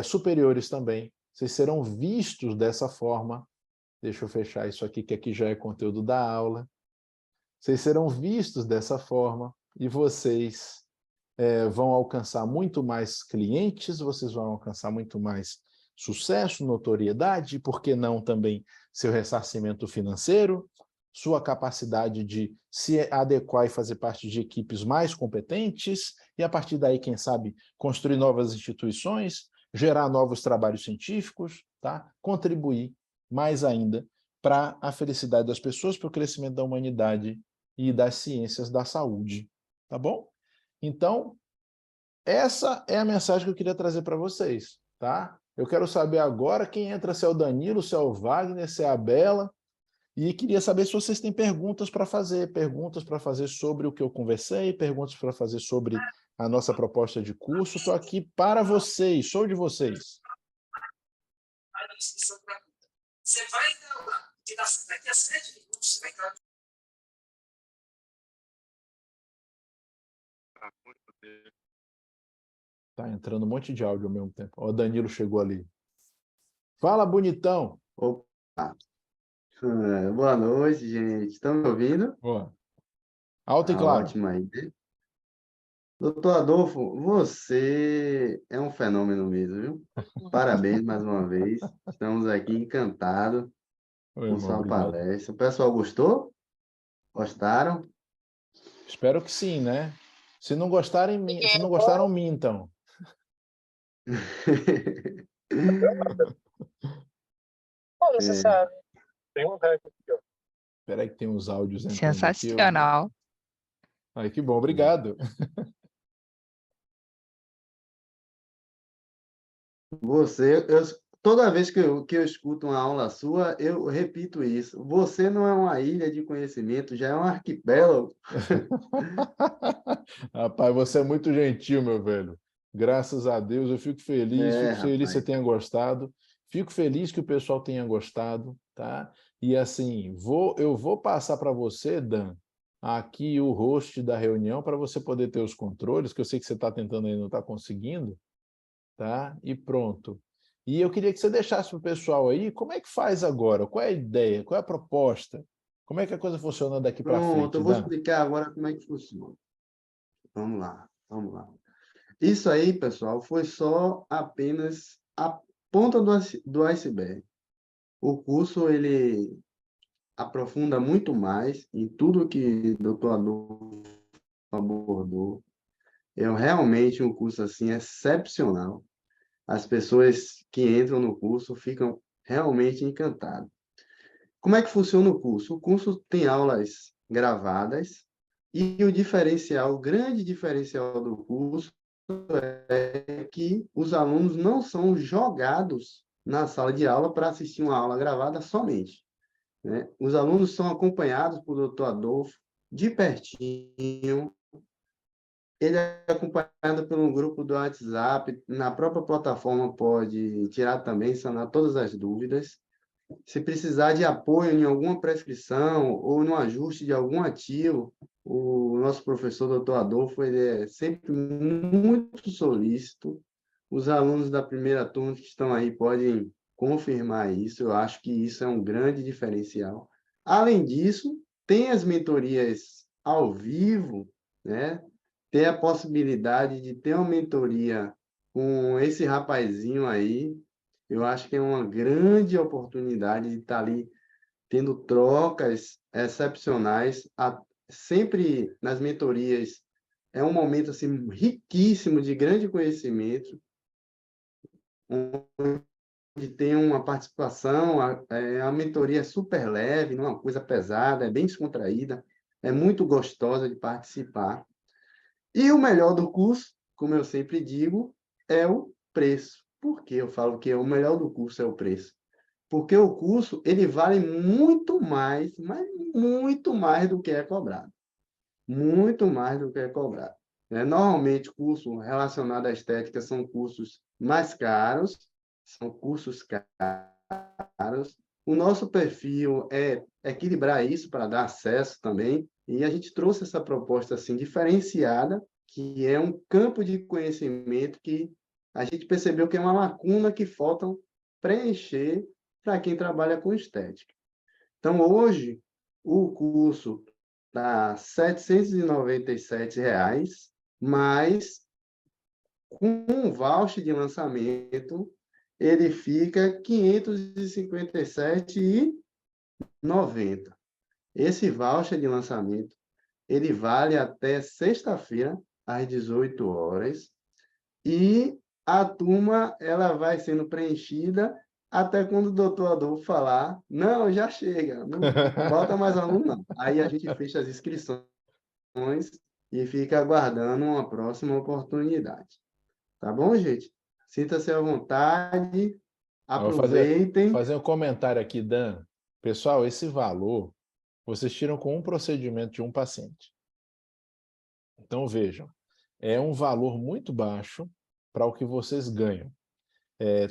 superiores também. Vocês serão vistos dessa forma. Deixa eu fechar isso aqui, que aqui já é conteúdo da aula. Vocês serão vistos dessa forma e vocês vão alcançar muito mais clientes, vocês vão alcançar muito mais sucesso, notoriedade, e por que não também seu ressarcimento financeiro, sua capacidade de se adequar e fazer parte de equipes mais competentes, e a partir daí, quem sabe, construir novas instituições, gerar novos trabalhos científicos, tá? Contribuir mais ainda para a felicidade das pessoas, para o crescimento da humanidade e das ciências da saúde, tá bom? Então, essa é a mensagem que eu queria trazer para vocês, tá? Eu quero saber agora quem entra, se é o Danilo, se é o Wagner, se é a Bela, e queria saber se vocês têm perguntas para fazer sobre o que eu conversei, perguntas para fazer sobre a nossa proposta de curso. Estou aqui para vocês, sou de vocês. Você vai entrar lá, daqui a 7 minutos, você vai entrar. Tá entrando um monte de áudio ao mesmo tempo. Ó, o Danilo chegou ali. Fala, bonitão! Opa! Boa noite, gente. Estão me ouvindo? Ó, alto e Tá claro. ótimo aí. Doutor Adolfo, você é um fenômeno mesmo, viu? Parabéns mais uma vez. Estamos aqui encantados Oi, com irmão, sua obrigado. palestra. O pessoal gostou? Gostaram? Espero que sim, né? Se não gostaram, mintam. Como você sabe? Tem um recorde aqui, ó. Espera aí que tem uns áudios entrando aqui. Sensacional. Ai, que bom, obrigado. Toda vez que eu escuto uma aula sua, eu repito isso. Você não é uma ilha de conhecimento, já é um arquipélago. Rapaz, você é muito gentil, meu velho. Graças a Deus, eu fico feliz que você Rapaz. tenha gostado. Fico feliz que o pessoal tenha gostado, tá? E assim, eu vou passar para você, Dan, aqui o host da reunião para você poder ter os controles, que eu sei que você está tentando aí, não está conseguindo, tá? E pronto. E eu queria que você deixasse para o pessoal aí, como é que faz agora? Qual é a ideia? Qual é a proposta? Como é que a coisa funciona daqui para Pronto, frente, eu vou Dan? explicar agora como é que funciona. Vamos lá, vamos lá. Isso aí, pessoal, foi só apenas a ponta do iceberg. O curso, ele aprofunda muito mais em tudo que o Dr. Adolfo abordou. É realmente um curso assim excepcional. As pessoas que entram no curso ficam realmente encantadas. Como é que funciona o curso? O curso tem aulas gravadas e o grande diferencial do curso é que os alunos não são jogados na sala de aula para assistir uma aula gravada somente, né? Os alunos são acompanhados por Dr. Adolfo de pertinho, ele é acompanhado por um grupo do WhatsApp, na própria plataforma pode tirar também, sanar todas as dúvidas. Se precisar de apoio em alguma prescrição ou no ajuste de algum ativo, o nosso professor Dr. Adolfo ele é sempre muito solícito. Os alunos da primeira turma que estão aí podem confirmar isso. Eu acho que isso é um grande diferencial. Além disso, tem as mentorias ao vivo, né? Ter a possibilidade de ter uma mentoria com esse rapazinho aí, eu acho que é uma grande oportunidade de estar ali tendo trocas excepcionais. Sempre nas mentorias é um momento assim riquíssimo de grande conhecimento, onde tem uma participação, a mentoria é super leve, não é uma coisa pesada, é bem descontraída, é muito gostosa de participar. E o melhor do curso, como eu sempre digo, é o preço. Por que eu falo que o melhor do curso é o preço? Porque o curso ele vale muito mais, mas muito mais do que é cobrado. Muito mais do que é cobrado. Normalmente, curso relacionado à estética são cursos mais caros, são cursos caros. O nosso perfil é equilibrar isso para dar acesso também, e a gente trouxe essa proposta assim diferenciada, que é um campo de conhecimento que a gente percebeu que é uma lacuna que faltam preencher para quem trabalha com estética. Então, hoje, o curso está R$ 797, mas com um voucher de lançamento, ele fica R$ 557,90. Esse voucher de lançamento, ele vale até sexta-feira, às 18 horas, e a turma ela vai sendo preenchida até quando o doutor Adolfo falar, não, já chega, não bota mais aluno, não. Aí a gente fecha as inscrições e fica aguardando uma próxima oportunidade. Tá bom, gente? Sinta-se à vontade, Eu vou fazer, aproveitem. fazer um comentário aqui, Dan. Pessoal, esse valor vocês tiram com um procedimento de um paciente. Então, vejam, é um valor muito baixo para o que vocês ganham.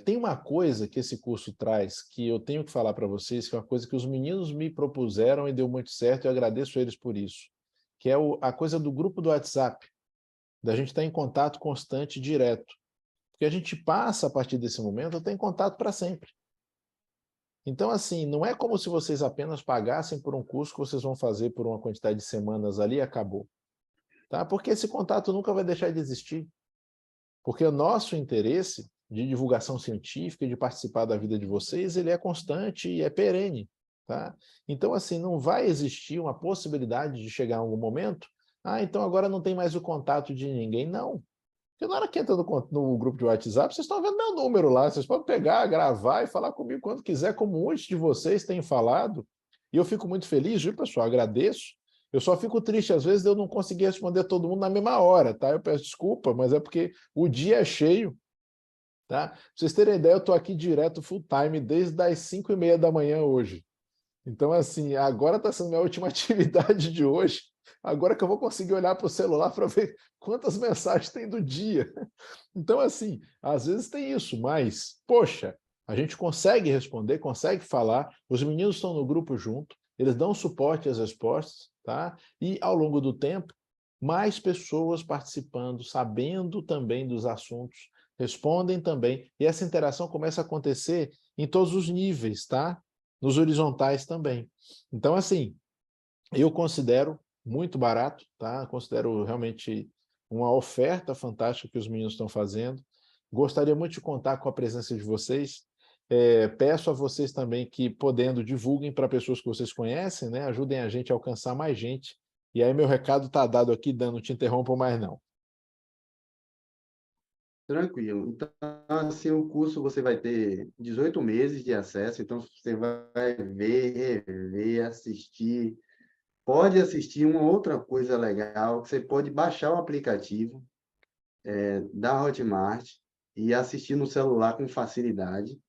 Tem uma coisa que esse curso traz que eu tenho que falar para vocês, que é uma coisa que os meninos me propuseram e deu muito certo, e eu agradeço a eles por isso, que é a coisa do grupo do WhatsApp, da gente estar em contato constante e direto. Porque a gente passa, a partir desse momento, a ter em contato para sempre. Então, assim, não é como se vocês apenas pagassem por um curso que vocês vão fazer por uma quantidade de semanas ali e acabou. Tá? Porque esse contato nunca vai deixar de existir. Porque o nosso interesse de divulgação científica e de participar da vida de vocês, ele é constante e é perene. Tá? Então, assim, não vai existir uma possibilidade de chegar a algum momento, então agora não tem mais o contato de ninguém. Não. Porque na hora que entra no grupo de WhatsApp, vocês estão vendo meu número lá, vocês podem pegar, gravar e falar comigo quando quiser, como muitos de vocês têm falado. E eu fico muito feliz, viu, pessoal? Agradeço. Eu só fico triste, às vezes, de eu não conseguir responder todo mundo na mesma hora, tá? Eu peço desculpa, mas é porque o dia é cheio, tá? Pra vocês terem ideia, eu estou aqui direto full time desde as 5h30 da manhã hoje. Então, assim, agora está sendo minha última atividade de hoje. Agora que eu vou conseguir olhar para o celular para ver quantas mensagens tem do dia. Então, assim, às vezes tem isso, mas, poxa, a gente consegue responder, consegue falar, os meninos estão no grupo junto, eles dão suporte às respostas, tá? E, ao longo do tempo, mais pessoas participando, sabendo também dos assuntos, respondem também, e essa interação começa a acontecer em todos os níveis, tá? Nos horizontais também. Então, assim, eu considero muito barato, tá? Considero realmente uma oferta fantástica que os meninos estão fazendo. Gostaria muito de contar com a presença de vocês. Peço a vocês também que, podendo, divulguem para pessoas que vocês conhecem, né? Ajudem a gente a alcançar mais gente. E aí meu recado está dado aqui, Dan, não te interrompo mais não. Tranquilo. Então, assim, o curso você vai ter 18 meses de acesso, então você vai ver, rever, assistir. Pode assistir uma outra coisa legal, você pode baixar o aplicativo da Hotmart e assistir no celular com facilidade.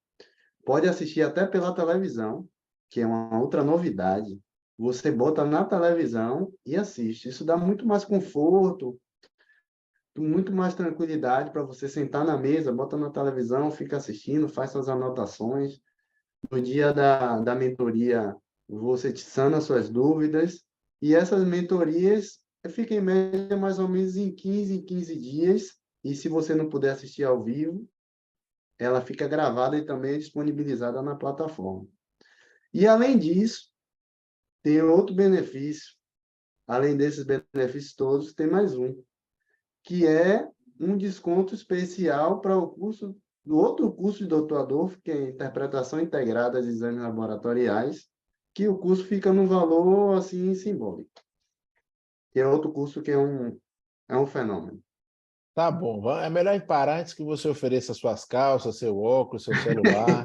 pode assistir até pela televisão, que é uma outra novidade. Você bota na televisão e assiste. Isso dá muito mais conforto, muito mais tranquilidade para você sentar na mesa, bota na televisão, fica assistindo, faz suas anotações. No dia da mentoria, você sana suas dúvidas. E essas mentorias ficam em média mais ou menos em 15 dias. E se você não puder assistir ao vivo, ela fica gravada e também disponibilizada na plataforma. E, além disso, tem outro benefício. Além desses benefícios todos, tem mais um, que é um desconto especial para o curso, do outro curso de Dr. Adolfo, que é Interpretação Integrada de Exames Laboratoriais, que o curso fica num valor, assim, simbólico. Que é outro curso que é um fenômeno. Tá bom, é melhor parar antes que você ofereça suas calças, seu óculos, seu celular,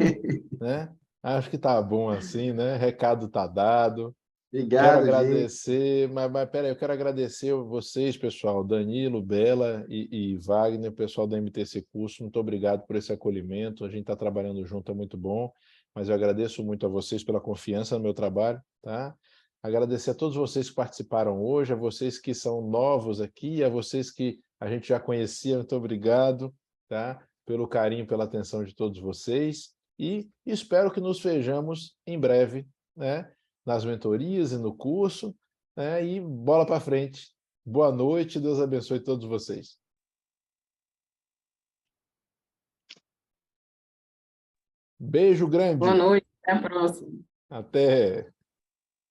né? Acho que tá bom assim, né? Recado tá dado. Quero Obrigado, gente. agradecer, mas peraí, eu quero agradecer vocês, pessoal, Danilo, Bela e Wagner, pessoal da MTC Curso, muito obrigado por esse acolhimento, a gente está trabalhando junto, é muito bom, mas eu agradeço muito a vocês pela confiança no meu trabalho, tá? Agradecer a todos vocês que participaram hoje, a vocês que são novos aqui, a vocês que a gente já conhecia, muito obrigado, tá? Pelo carinho, pela atenção de todos vocês, e espero que nos vejamos em breve, né? Nas mentorias e no curso, né? E bola para frente. Boa noite, Deus abençoe todos vocês. Beijo Boa grande. noite, até a próxima. Até.